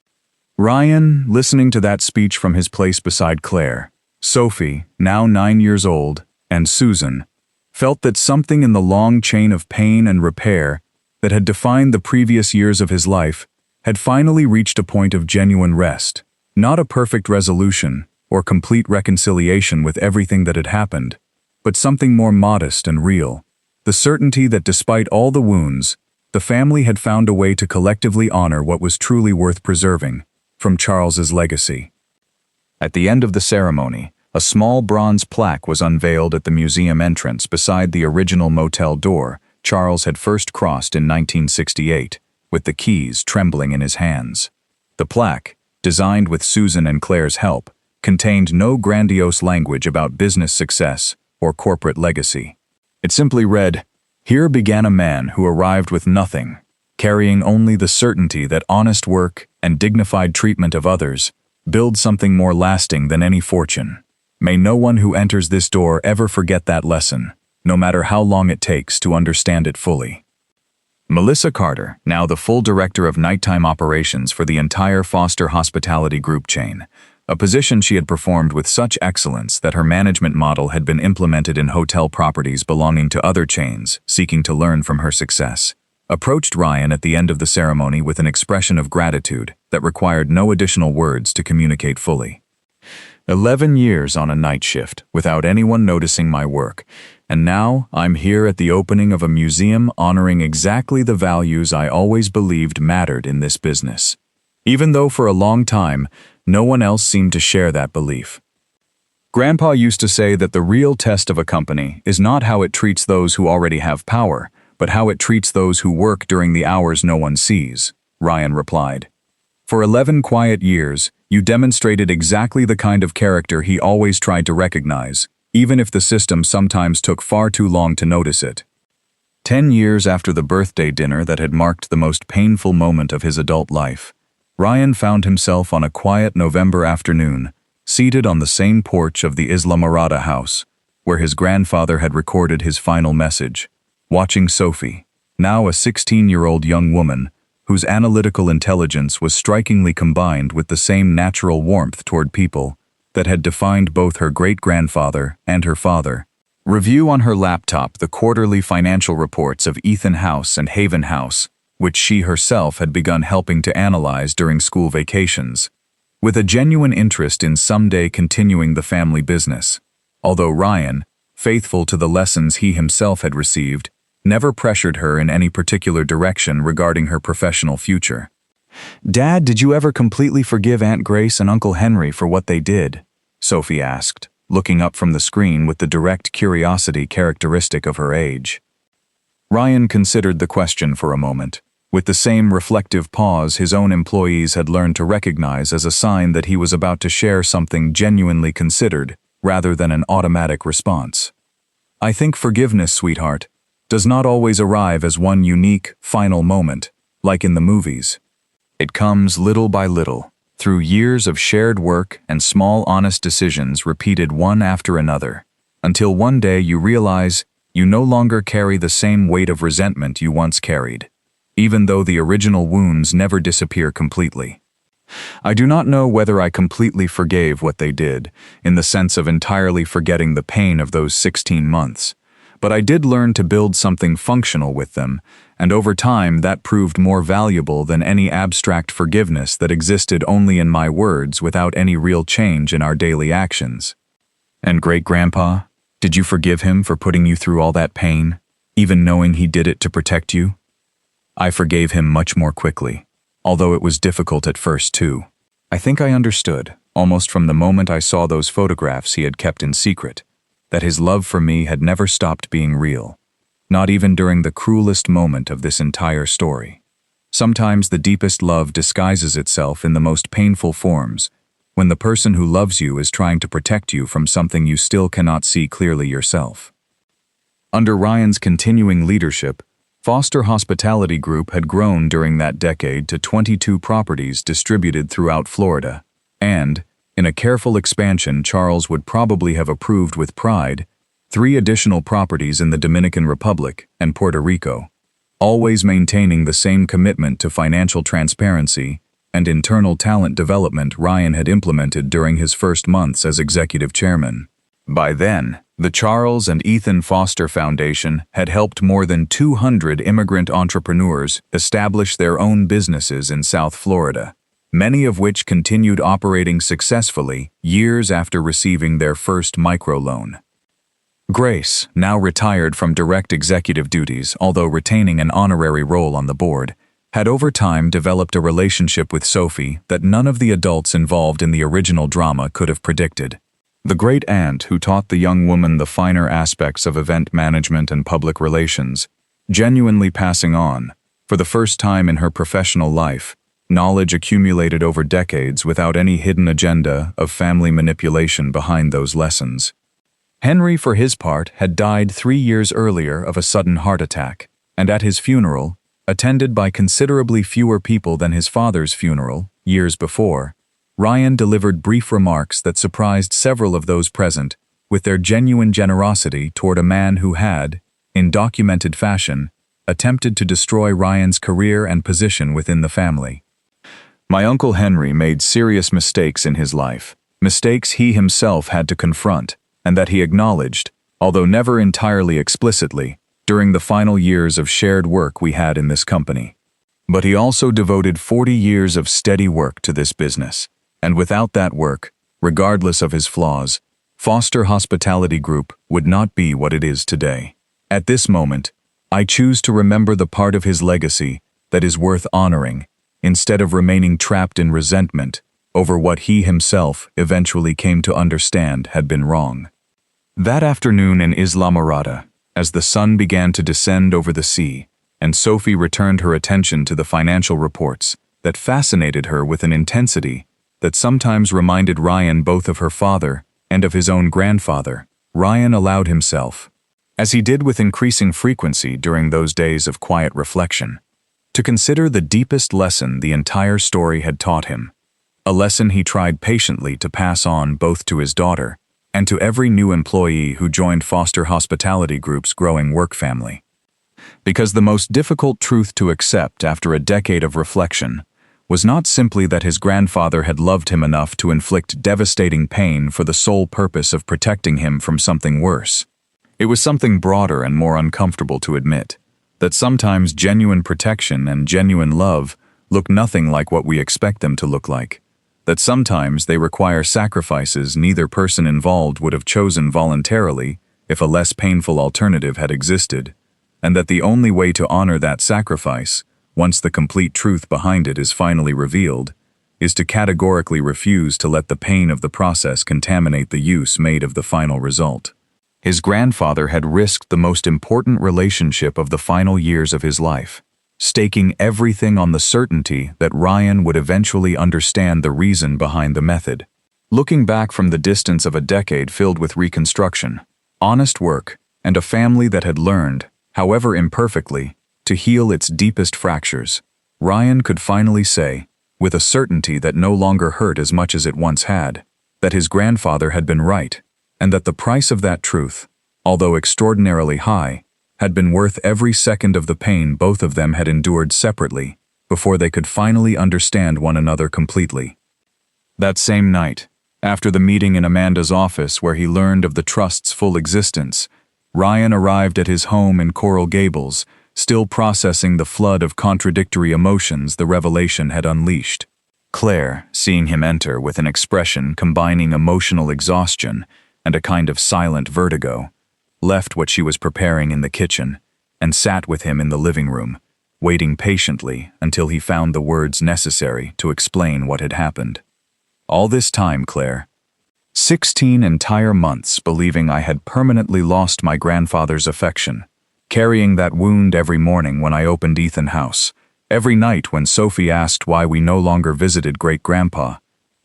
Ryan, listening to that speech from his place beside Claire, Sophie, now 9 years old, and Susan, felt that something in the long chain of pain and repair that had defined the previous years of his life had finally reached a point of genuine rest, not a perfect resolution or complete reconciliation with everything that had happened, but something more modest and real, the certainty that despite all the wounds, the family had found a way to collectively honor what was truly worth preserving from Charles's legacy. At the end of the ceremony, a small bronze plaque was unveiled at the museum entrance beside the original motel door Charles had first crossed in 1968, with the keys trembling in his hands. The plaque, designed with Susan and Claire's help, contained no grandiose language about business success or corporate legacy. It simply read, "Here began a man who arrived with nothing, carrying only the certainty that honest work and dignified treatment of others build something more lasting than any fortune. May no one who enters this door ever forget that lesson, no matter how long it takes to understand it fully." Melissa Carter, now the full director of nighttime operations for the entire Foster Hospitality Group chain, a position she had performed with such excellence that her management model had been implemented in hotel properties belonging to other chains seeking to learn from her success, approached Ryan at the end of the ceremony with an expression of gratitude that required no additional words to communicate fully. 11 years on a night shift without anyone noticing my work, and now I'm here at the opening of a museum honoring exactly the values I always believed mattered in this business, even though for a long time no one else seemed to share that belief. Grandpa used to say that the real test of a company is not how it treats those who already have power, but how it treats those who work during the hours no one sees, Ryan replied. For 11 quiet years, you demonstrated exactly the kind of character he always tried to recognize, even if the system sometimes took far too long to notice it. 10 years after the birthday dinner that had marked the most painful moment of his adult life, Ryan found himself on a quiet November afternoon, seated on the same porch of the Isla Mirada house, where his grandfather had recorded his final message, watching Sophie, now a 16-year-old young woman, whose analytical intelligence was strikingly combined with the same natural warmth toward people that had defined both her great-grandfather and her father, review on her laptop the quarterly financial reports of Ethan House and Haven House, which she herself had begun helping to analyze during school vacations, with a genuine interest in someday continuing the family business, although Ryan, faithful to the lessons he himself had received, never pressured her in any particular direction regarding her professional future. "Dad, did you ever completely forgive Aunt Grace and Uncle Henry for what they did?" Sophie asked, looking up from the screen with the direct curiosity characteristic of her age. Ryan considered the question for a moment, with the same reflective pause his own employees had learned to recognize as a sign that he was about to share something genuinely considered, rather than an automatic response. "I think forgiveness, sweetheart, does not always arrive as one unique, final moment, like in the movies. It comes little by little, through years of shared work and small honest decisions repeated one after another, until one day you realize you no longer carry the same weight of resentment you once carried, even though the original wounds never disappear completely. I do not know whether I completely forgave what they did, in the sense of entirely forgetting the pain of those 16 months, but I did learn to build something functional with them, and over time that proved more valuable than any abstract forgiveness that existed only in my words without any real change in our daily actions." "And great-grandpa, did you forgive him for putting you through all that pain, even knowing he did it to protect you?" "I forgave him much more quickly, although it was difficult at first too. I think I understood, almost from the moment I saw those photographs he had kept in secret, that his love for me had never stopped being real, not even during the cruelest moment of this entire story. Sometimes the deepest love disguises itself in the most painful forms, when the person who loves you is trying to protect you from something you still cannot see clearly yourself." Under Ryan's continuing leadership, Foster Hospitality Group had grown during that decade to 22 properties distributed throughout Florida, and, in a careful expansion Charles would probably have approved with pride, 3 additional properties in the Dominican Republic and Puerto Rico, always maintaining the same commitment to financial transparency and internal talent development Ryan had implemented during his first months as executive chairman. By then, the Charles and Ethan Foster Foundation had helped more than 200 immigrant entrepreneurs establish their own businesses in South Florida, many of which continued operating successfully years after receiving their first microloan. Grace, now retired from direct executive duties although retaining an honorary role on the board, had over time developed a relationship with Sophie that none of the adults involved in the original drama could have predicted. The great aunt who taught the young woman the finer aspects of event management and public relations, genuinely passing on, for the first time in her professional life, knowledge accumulated over decades without any hidden agenda of family manipulation behind those lessons. Henry, for his part, had died 3 years earlier of a sudden heart attack, and at his funeral, attended by considerably fewer people than his father's funeral, years before, Ryan delivered brief remarks that surprised several of those present with their genuine generosity toward a man who had, in documented fashion, attempted to destroy Ryan's career and position within the family. My Uncle Henry made serious mistakes in his life, mistakes he himself had to confront, and that he acknowledged, although never entirely explicitly, during the final years of shared work we had in this company. But he also devoted 40 years of steady work to this business. And without that work, regardless of his flaws, Foster Hospitality Group would not be what it is today. At this moment, I choose to remember the part of his legacy that is worth honoring, instead of remaining trapped in resentment over what he himself eventually came to understand had been wrong. That afternoon in Islamorada, as the sun began to descend over the sea, and Sophie returned her attention to the financial reports that fascinated her with an intensity that sometimes reminded Ryan both of her father and of his own grandfather, Ryan allowed himself, as he did with increasing frequency during those days of quiet reflection, to consider the deepest lesson the entire story had taught him, a lesson he tried patiently to pass on both to his daughter and to every new employee who joined Foster Hospitality Group's growing work family. Because the most difficult truth to accept after a decade of reflection was not simply that his grandfather had loved him enough to inflict devastating pain for the sole purpose of protecting him from something worse. It was something broader and more uncomfortable to admit, that sometimes genuine protection and genuine love look nothing like what we expect them to look like, that sometimes they require sacrifices neither person involved would have chosen voluntarily if a less painful alternative had existed, and that the only way to honor that sacrifice, once the complete truth behind it is finally revealed, is to categorically refuse to let the pain of the process contaminate the use made of the final result. His grandfather had risked the most important relationship of the final years of his life, staking everything on the certainty that Ryan would eventually understand the reason behind the method. Looking back from the distance of a decade filled with reconstruction, honest work, and a family that had learned, however imperfectly, to heal its deepest fractures, Ryan could finally say, with a certainty that no longer hurt as much as it once had, that his grandfather had been right, and that the price of that truth, although extraordinarily high, had been worth every second of the pain both of them had endured separately before they could finally understand one another completely. That same night, after the meeting in Amanda's office where he learned of the trust's full existence, Ryan arrived at his home in Coral Gables, still processing the flood of contradictory emotions the revelation had unleashed. Claire, seeing him enter with an expression combining emotional exhaustion and a kind of silent vertigo, left what she was preparing in the kitchen and sat with him in the living room, waiting patiently until he found the words necessary to explain what had happened. All this time, Claire, 16 entire months believing I had permanently lost my grandfather's affection, carrying that wound every morning when I opened Ethan House, every night when Sophie asked why we no longer visited great-grandpa,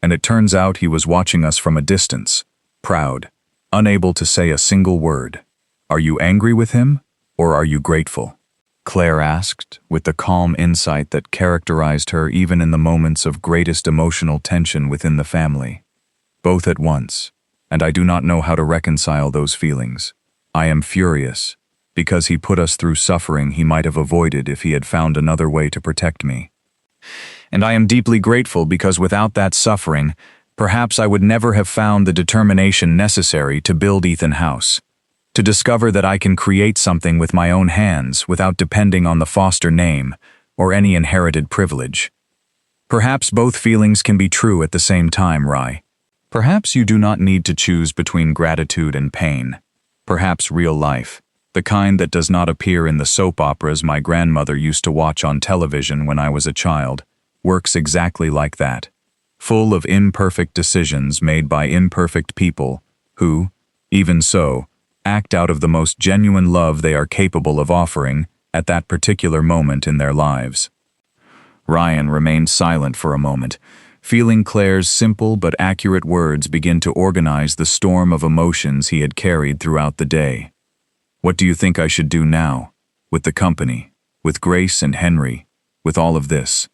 and it turns out he was watching us from a distance, proud, unable to say a single word. Are you angry with him, or are you grateful? Claire asked, with the calm insight that characterized her even in the moments of greatest emotional tension within the family. Both at once, and I do not know how to reconcile those feelings. I am furious, because he put us through suffering he might have avoided if he had found another way to protect me. And I am deeply grateful because without that suffering, perhaps I would never have found the determination necessary to build Ethan House, to discover that I can create something with my own hands without depending on the Foster name or any inherited privilege. Perhaps both feelings can be true at the same time, Rai. Perhaps you do not need to choose between gratitude and pain. Perhaps real life, the kind that does not appear in the soap operas my grandmother used to watch on television when I was a child, works exactly like that, full of imperfect decisions made by imperfect people who, even so, act out of the most genuine love they are capable of offering at that particular moment in their lives. Ryan remained silent for a moment, feeling Claire's simple but accurate words begin to organize the storm of emotions he had carried throughout the day. What do you think I should do now? With the company, with Grace and Henry, with all of this?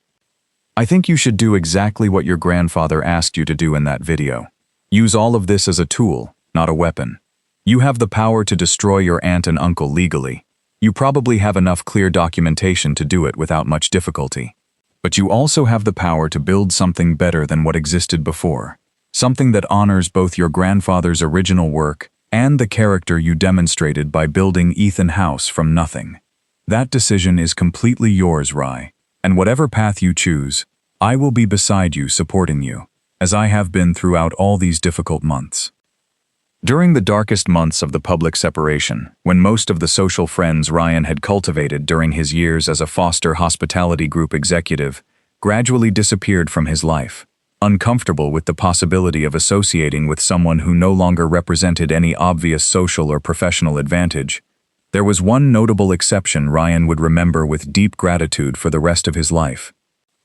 I think you should do exactly what your grandfather asked you to do in that video. Use all of this as a tool, not a weapon. You have the power to destroy your aunt and uncle legally. You probably have enough clear documentation to do it without much difficulty. But you also have the power to build something better than what existed before. Something that honors both your grandfather's original work and the character you demonstrated by building Ethan House from nothing. That decision is completely yours, Rai. And whatever path you choose, I will be beside you supporting you, as I have been throughout all these difficult months. During the darkest months of the public separation, when most of the social friends Ryan had cultivated during his years as a Foster Hospitality Group executive gradually disappeared from his life, uncomfortable with the possibility of associating with someone who no longer represented any obvious social or professional advantage, there was one notable exception Ryan would remember with deep gratitude for the rest of his life.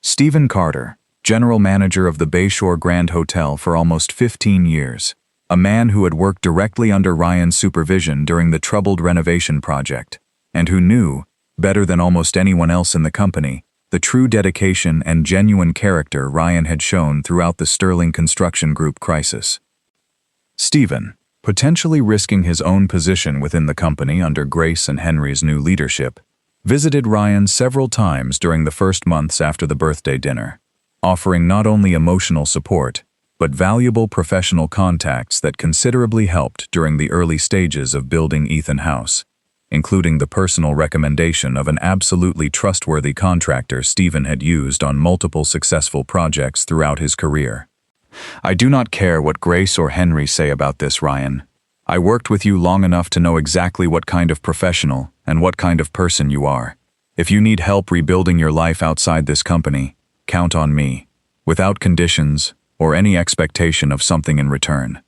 Stephen Carter, general manager of the Bayshore Grand Hotel for almost 15 years. A man who had worked directly under Ryan's supervision during the troubled renovation project, and who knew, better than almost anyone else in the company, the true dedication and genuine character Ryan had shown throughout the Sterling Construction Group crisis. Stephen, potentially risking his own position within the company under Grace and Henry's new leadership, visited Ryan several times during the first months after the birthday dinner, offering not only emotional support, but valuable professional contacts that considerably helped during the early stages of building Ethan House, including the personal recommendation of an absolutely trustworthy contractor Stephen had used on multiple successful projects throughout his career. I do not care what Grace or Henry say about this, Ryan. I worked with you long enough to know exactly what kind of professional and what kind of person you are. If you need help rebuilding your life outside this company, count on me, without conditions or any expectation of something in return.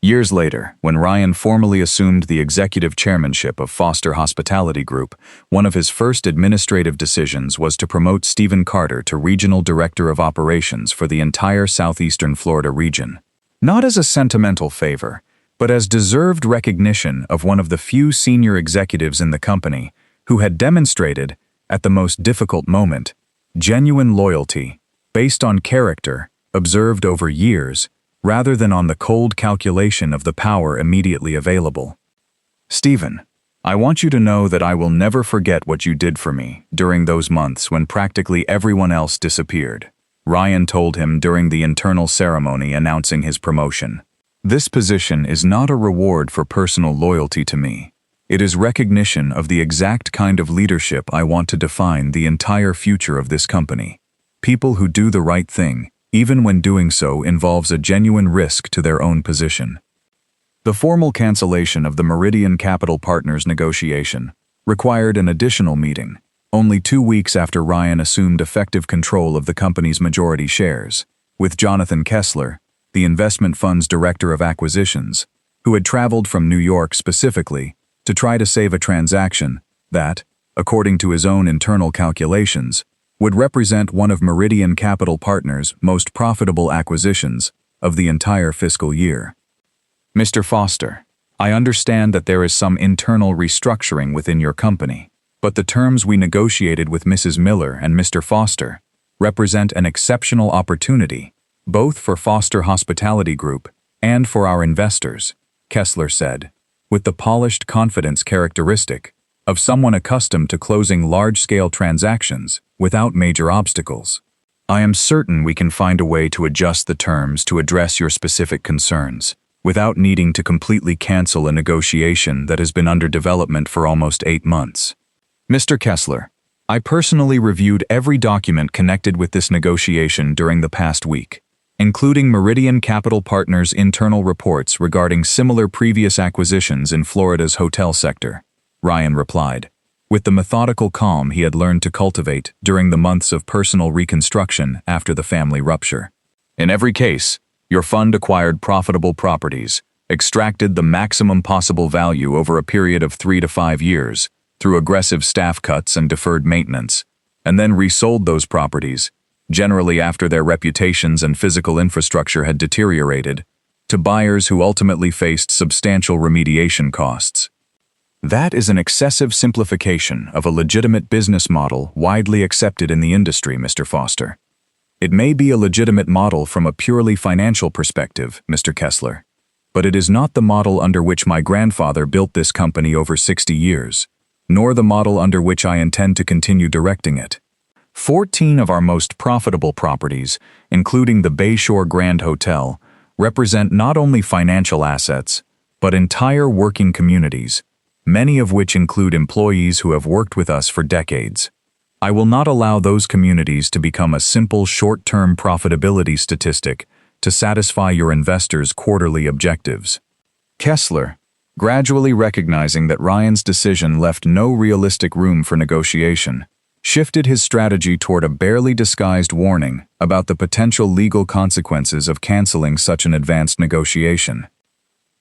Years later, when Ryan formally assumed the executive chairmanship of Foster Hospitality Group, one of his first administrative decisions was to promote Stephen Carter to Regional Director of Operations for the entire southeastern Florida region. Not as a sentimental favor, but as deserved recognition of one of the few senior executives in the company who had demonstrated, at the most difficult moment, genuine loyalty, based on character, observed over years, rather than on the cold calculation of the power immediately available. Stephen, I want you to know that I will never forget what you did for me during those months when practically everyone else disappeared, Ryan told him during the internal ceremony announcing his promotion. This position is not a reward for personal loyalty to me. It is recognition of the exact kind of leadership I want to define the entire future of this company. People who do the right thing, even when doing so involves a genuine risk to their own position. The formal cancellation of the Meridian Capital Partners negotiation required an additional meeting, only 2 weeks after Ryan assumed effective control of the company's majority shares, with Jonathan Kessler, the investment fund's director of acquisitions, who had traveled from New York specifically to try to save a transaction that, according to his own internal calculations, would represent one of Meridian Capital Partners' most profitable acquisitions of the entire fiscal year. Mr. Foster, I understand that there is some internal restructuring within your company. But the terms we negotiated with Mrs. Miller and Mr. Foster represent an exceptional opportunity, both for Foster Hospitality Group and for our investors, Kessler said, with the polished confidence characteristic of someone accustomed to closing large-scale transactions without major obstacles. I am certain we can find a way to adjust the terms to address your specific concerns, without needing to completely cancel a negotiation that has been under development for almost 8 months. Mr. Kessler, I personally reviewed every document connected with this negotiation during the past week, including Meridian Capital Partners' internal reports regarding similar previous acquisitions in Florida's hotel sector, Ryan replied, with the methodical calm he had learned to cultivate during the months of personal reconstruction after the family rupture. In every case, your fund acquired profitable properties, extracted the maximum possible value over a period of 3 to 5 years through aggressive staff cuts and deferred maintenance, and then resold those properties, generally after their reputations and physical infrastructure had deteriorated, to buyers who ultimately faced substantial remediation costs. That is an excessive simplification of a legitimate business model widely accepted in the industry, Mr. Foster. It may be a legitimate model from a purely financial perspective, Mr. Kessler, but it is not the model under which my grandfather built this company over 60 years, nor the model under which I intend to continue directing it. 14 of our most profitable properties, including the Bayshore Grand Hotel, represent not only financial assets, but entire working communities, many of which include employees who have worked with us for decades. I will not allow those communities to become a simple short-term profitability statistic to satisfy your investors' quarterly objectives. Kessler, gradually recognizing that Ryan's decision left no realistic room for negotiation, shifted his strategy toward a barely disguised warning about the potential legal consequences of canceling such an advanced negotiation.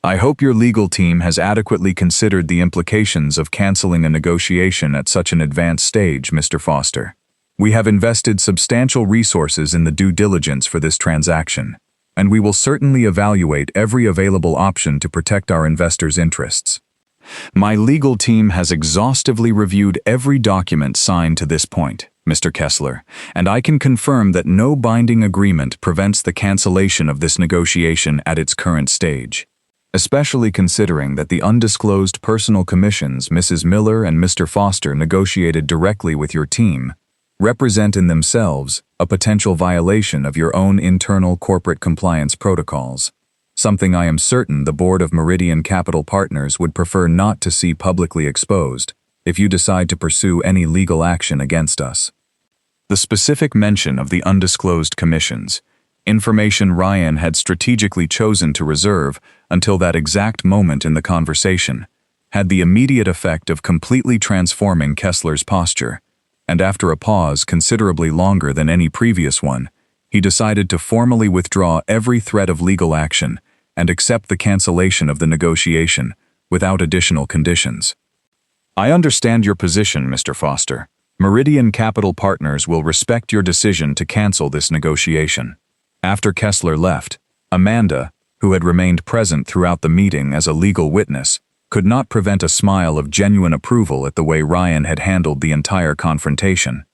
I hope your legal team has adequately considered the implications of canceling a negotiation at such an advanced stage, Mr. Foster. We have invested substantial resources in the due diligence for this transaction, and we will certainly evaluate every available option to protect our investors' interests. My legal team has exhaustively reviewed every document signed to this point, Mr. Kessler, and I can confirm that no binding agreement prevents the cancellation of this negotiation at its current stage. Especially considering that the undisclosed personal commissions Mrs. Miller and Mr. Foster negotiated directly with your team represent in themselves a potential violation of your own internal corporate compliance protocols, something I am certain the board of Meridian Capital Partners would prefer not to see publicly exposed if you decide to pursue any legal action against us. The specific mention of the undisclosed commissions, information Ryan had strategically chosen to reserve until that exact moment in the conversation, had the immediate effect of completely transforming Kessler's posture, and after a pause considerably longer than any previous one, he decided to formally withdraw every threat of legal action and accept the cancellation of the negotiation without additional conditions. I understand your position, Mr. Foster. Meridian Capital Partners will respect your decision to cancel this negotiation. After Kessler left, Amanda, who had remained present throughout the meeting as a legal witness, could not prevent a smile of genuine approval at the way Ryan had handled the entire confrontation.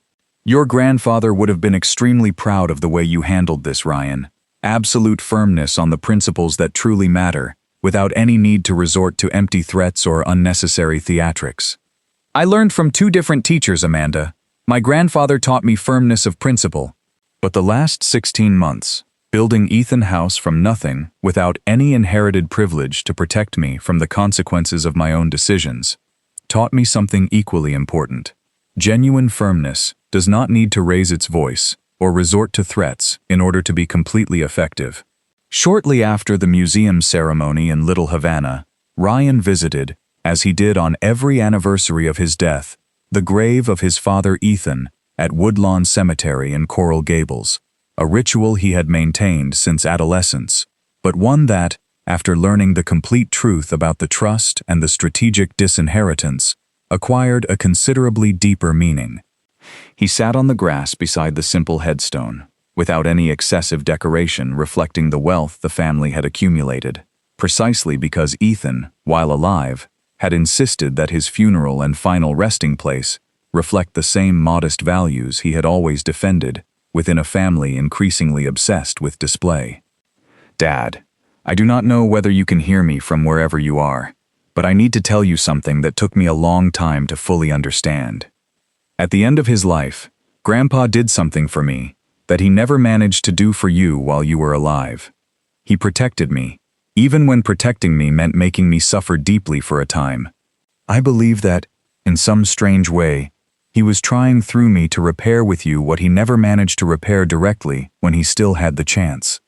Your grandfather would have been extremely proud of the way you handled this, Ryan. Absolute firmness on the principles that truly matter, without any need to resort to empty threats or unnecessary theatrics. I learned from 2 different teachers, Amanda. My grandfather taught me firmness of principle. But the last 16 months, building Ethan House from nothing without any inherited privilege to protect me from the consequences of my own decisions, taught me something equally important. Genuine firmness does not need to raise its voice or resort to threats in order to be completely effective. Shortly after the museum ceremony in Little Havana, Ryan visited, as he did on every anniversary of his death, the grave of his father Ethan at Woodlawn Cemetery in Coral Gables, a ritual he had maintained since adolescence, but one that, after learning the complete truth about the trust and the strategic disinheritance, acquired a considerably deeper meaning. He sat on the grass beside the simple headstone, without any excessive decoration reflecting the wealth the family had accumulated, precisely because Ethan, while alive, had insisted that his funeral and final resting place reflect the same modest values he had always defended within a family increasingly obsessed with display. Dad, I do not know whether you can hear me from wherever you are, but I need to tell you something that took me a long time to fully understand. At the end of his life, Grandpa did something for me that he never managed to do for you while you were alive. He protected me, even when protecting me meant making me suffer deeply for a time. I believe that, in some strange way, he was trying through me to repair with you what he never managed to repair directly when he still had the chance.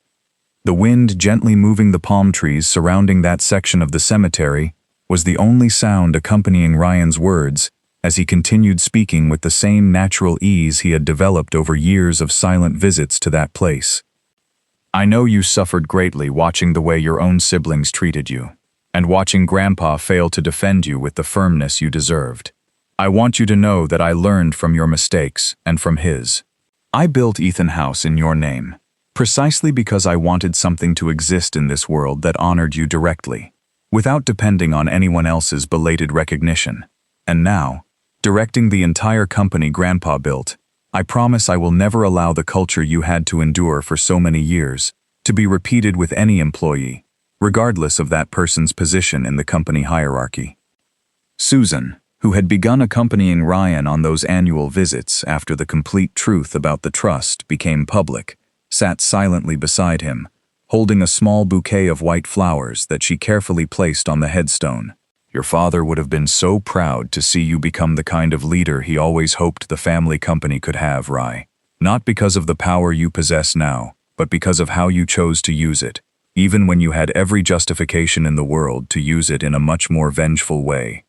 The wind gently moving the palm trees surrounding that section of the cemetery was the only sound accompanying Ryan's words as he continued speaking with the same natural ease he had developed over years of silent visits to that place. I know you suffered greatly watching the way your own siblings treated you, and watching Grandpa fail to defend you with the firmness you deserved. I want you to know that I learned from your mistakes and from his. I built Ethan House in your name, precisely because I wanted something to exist in this world that honored you directly, without depending on anyone else's belated recognition. And now, directing the entire company Grandpa built, I promise I will never allow the culture you had to endure for so many years to be repeated with any employee, regardless of that person's position in the company hierarchy. Susan, who had begun accompanying Ryan on those annual visits after the complete truth about the trust became public, sat silently beside him, holding a small bouquet of white flowers that she carefully placed on the headstone. Your father would have been so proud to see you become the kind of leader he always hoped the family company could have, Rye. Not because of the power you possess now, but because of how you chose to use it, even when you had every justification in the world to use it in a much more vengeful way.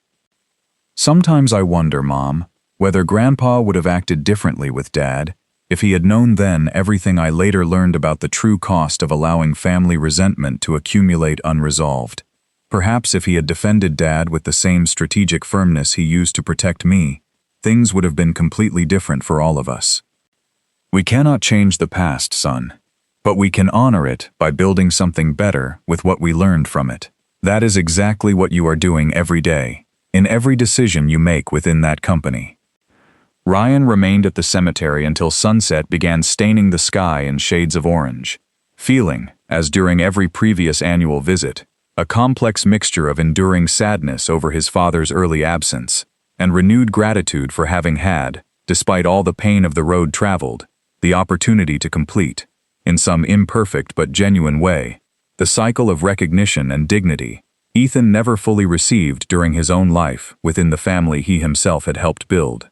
Sometimes I wonder, Mom, whether Grandpa would have acted differently with Dad if he had known then everything I later learned about the true cost of allowing family resentment to accumulate unresolved. Perhaps if he had defended Dad with the same strategic firmness he used to protect me, things would have been completely different for all of us. We cannot change the past, son, but we can honor it by building something better with what we learned from it. That is exactly what you are doing every day, in every decision you make within that company. Ryan remained at the cemetery until sunset began staining the sky in shades of orange, feeling, as during every previous annual visit, a complex mixture of enduring sadness over his father's early absence and renewed gratitude for having had, despite all the pain of the road traveled, the opportunity to complete, in some imperfect but genuine way, the cycle of recognition and dignity Ethan never fully received during his own life within the family he himself had helped build.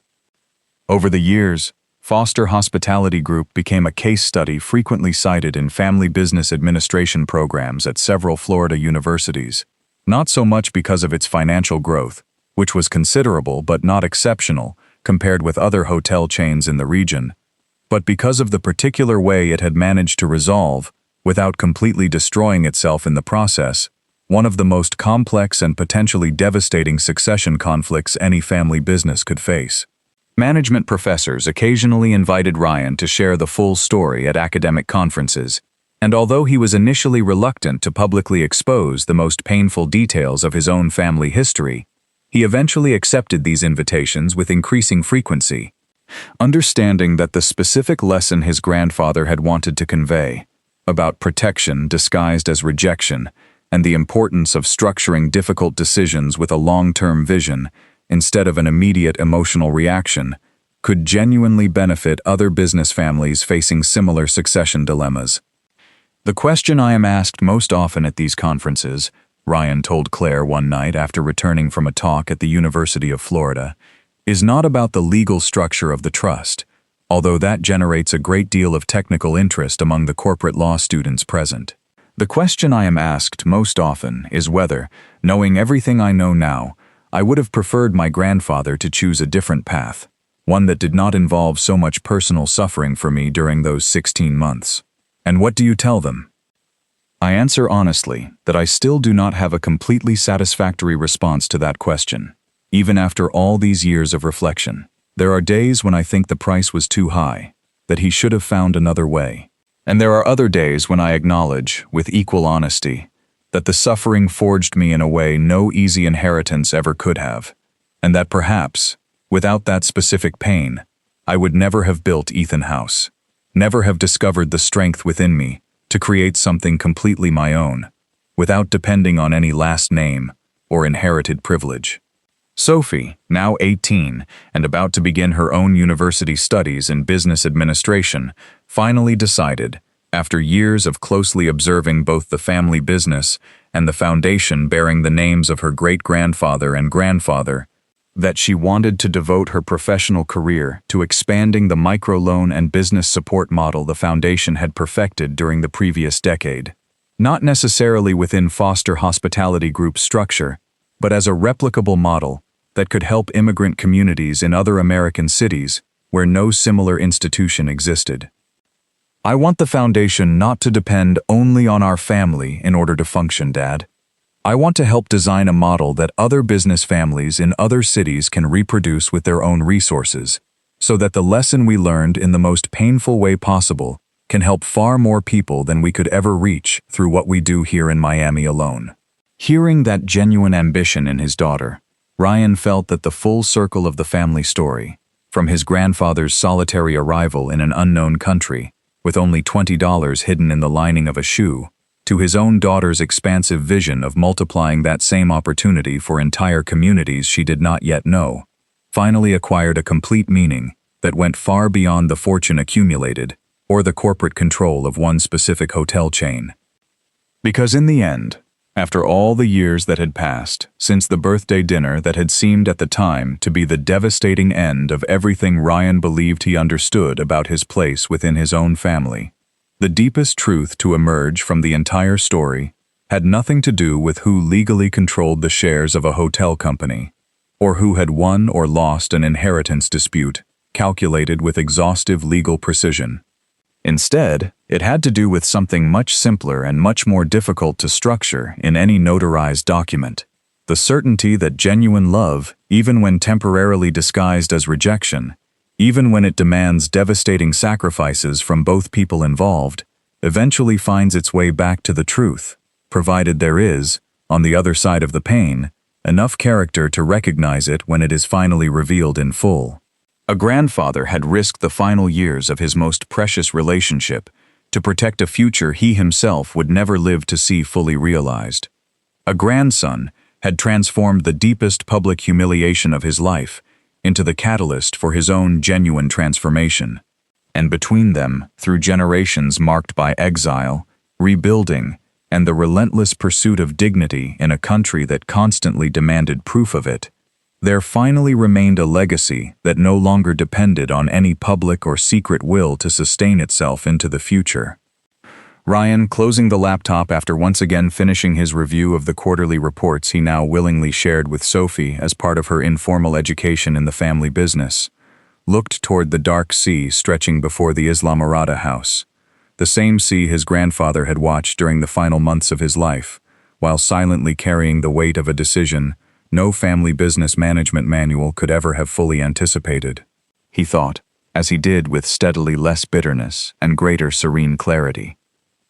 Over the years, Foster Hospitality Group became a case study frequently cited in family business administration programs at several Florida universities, not so much because of its financial growth, which was considerable but not exceptional compared with other hotel chains in the region, but because of the particular way it had managed to resolve, without completely destroying itself in the process, one of the most complex and potentially devastating succession conflicts any family business could face. Management professors occasionally invited Ryan to share the full story at academic conferences, and although he was initially reluctant to publicly expose the most painful details of his own family history, he eventually accepted these invitations with increasing frequency, understanding that the specific lesson his grandfather had wanted to convey, about protection disguised as rejection, and the importance of structuring difficult decisions with a long-term vision, instead of an immediate emotional reaction, could genuinely benefit other business families facing similar succession dilemmas. The question I am asked most often at these conferences, Ryan told Claire one night after returning from a talk at the University of Florida, is not about the legal structure of the trust, although that generates a great deal of technical interest among the corporate law students present. The question I am asked most often is whether, knowing everything I know now, I would have preferred my grandfather to choose a different path, one that did not involve so much personal suffering for me during those 16 months. And what do you tell them? I answer honestly that I still do not have a completely satisfactory response to that question, even after all these years of reflection. There are days when I think the price was too high, that he should have found another way. And there are other days when I acknowledge, with equal honesty, that the suffering forged me in a way no easy inheritance ever could have, and that perhaps, without that specific pain, I would never have built Ethan House, never have discovered the strength within me to create something completely my own, without depending on any last name or inherited privilege. Sophie, now 18 and about to begin her own university studies in business administration, finally decided, after years of closely observing both the family business and the foundation bearing the names of her great-grandfather and grandfather, that she wanted to devote her professional career to expanding the microloan and business support model the foundation had perfected during the previous decade. Not necessarily within Foster Hospitality Group's structure, but as a replicable model that could help immigrant communities in other American cities where no similar institution existed. I want the foundation not to depend only on our family in order to function, Dad. I want to help design a model that other business families in other cities can reproduce with their own resources, so that the lesson we learned in the most painful way possible can help far more people than we could ever reach through what we do here in Miami alone. Hearing that genuine ambition in his daughter, Ryan felt that the full circle of the family story, from his grandfather's solitary arrival in an unknown country, with only $20 hidden in the lining of a shoe, to his own daughter's expansive vision of multiplying that same opportunity for entire communities she did not yet know, finally acquired a complete meaning that went far beyond the fortune accumulated or the corporate control of one specific hotel chain. Because in the end, after all the years that had passed since the birthday dinner that had seemed at the time to be the devastating end of everything Ryan believed he understood about his place within his own family, the deepest truth to emerge from the entire story had nothing to do with who legally controlled the shares of a hotel company, or who had won or lost an inheritance dispute calculated with exhaustive legal precision. Instead, it had to do with something much simpler and much more difficult to structure in any notarized document: the certainty that genuine love, even when temporarily disguised as rejection, even when it demands devastating sacrifices from both people involved, eventually finds its way back to the truth, provided there is, on the other side of the pain, enough character to recognize it when it is finally revealed in full. A grandfather had risked the final years of his most precious relationship to protect a future he himself would never live to see fully realized. A grandson had transformed the deepest public humiliation of his life into the catalyst for his own genuine transformation. And between them, through generations marked by exile, rebuilding, and the relentless pursuit of dignity in a country that constantly demanded proof of it, there finally remained a legacy that no longer depended on any public or secret will to sustain itself into the future. Ryan, closing the laptop after once again finishing his review of the quarterly reports he now willingly shared with Sophie as part of her informal education in the family business, looked toward the dark sea stretching before the Islamorada house, the same sea his grandfather had watched during the final months of his life, while silently carrying the weight of a decision no family business management manual could ever have fully anticipated. He thought, as he did with steadily less bitterness and greater serene clarity,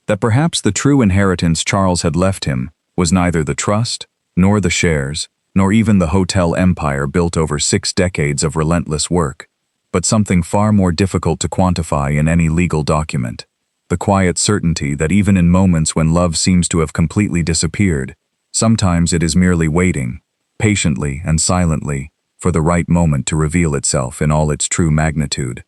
that perhaps the true inheritance Charles had left him was neither the trust, nor the shares, nor even the hotel empire built over 6 decades of relentless work, but something far more difficult to quantify in any legal document: the quiet certainty that even in moments when love seems to have completely disappeared, sometimes it is merely waiting, patiently and silently, for the right moment to reveal itself in all its true magnitude.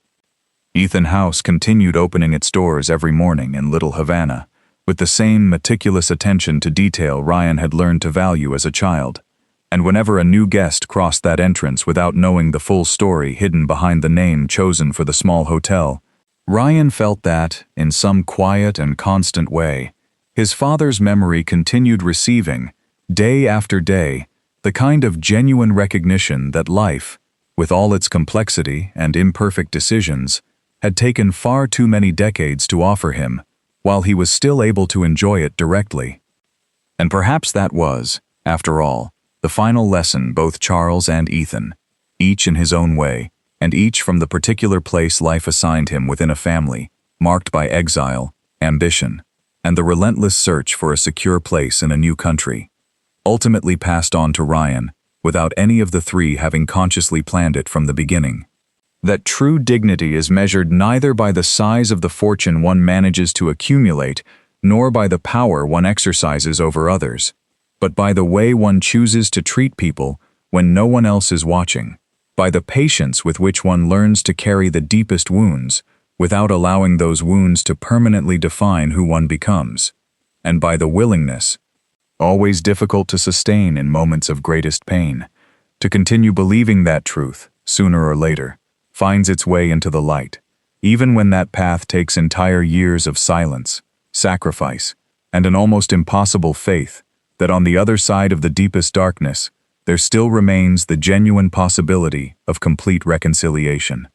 Ethan House continued opening its doors every morning in Little Havana, with the same meticulous attention to detail Ryan had learned to value as a child, and whenever a new guest crossed that entrance without knowing the full story hidden behind the name chosen for the small hotel, Ryan felt that, in some quiet and constant way, his father's memory continued receiving, day after day, the kind of genuine recognition that life, with all its complexity and imperfect decisions, had taken far too many decades to offer him, while he was still able to enjoy it directly. And perhaps that was, after all, the final lesson both Charles and Ethan, each in his own way, and each from the particular place life assigned him within a family, marked by exile, ambition, and the relentless search for a secure place in a new country, ultimately passed on to Ryan, without any of the three having consciously planned it from the beginning. That true dignity is measured neither by the size of the fortune one manages to accumulate, nor by the power one exercises over others, but by the way one chooses to treat people when no one else is watching, by the patience with which one learns to carry the deepest wounds, without allowing those wounds to permanently define who one becomes, and by the willingness, always difficult to sustain in moments of greatest pain, to continue believing that truth, sooner or later, finds its way into the light, even when that path takes entire years of silence, sacrifice, and an almost impossible faith that on the other side of the deepest darkness, there still remains the genuine possibility of complete reconciliation.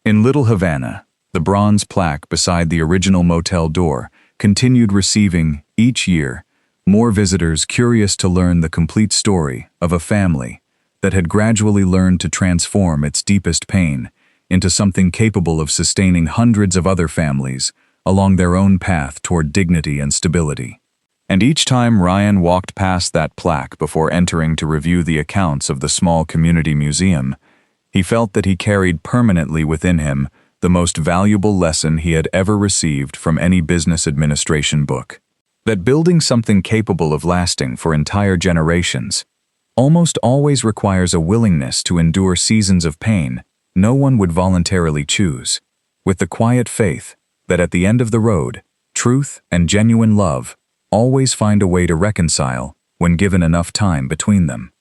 In Little Havana, the bronze plaque beside the original motel door continued receiving, each year, more visitors curious to learn the complete story of a family that had gradually learned to transform its deepest pain into something capable of sustaining hundreds of other families along their own path toward dignity and stability. And each time Ryan walked past that plaque before entering to review the accounts of the small community museum, he felt that he carried permanently within him the most valuable lesson he had ever received from any business administration book. That building something capable of lasting for entire generations almost always requires a willingness to endure seasons of pain no one would voluntarily choose, with the quiet faith that at the end of the road, truth and genuine love always find a way to reconcile when given enough time between them.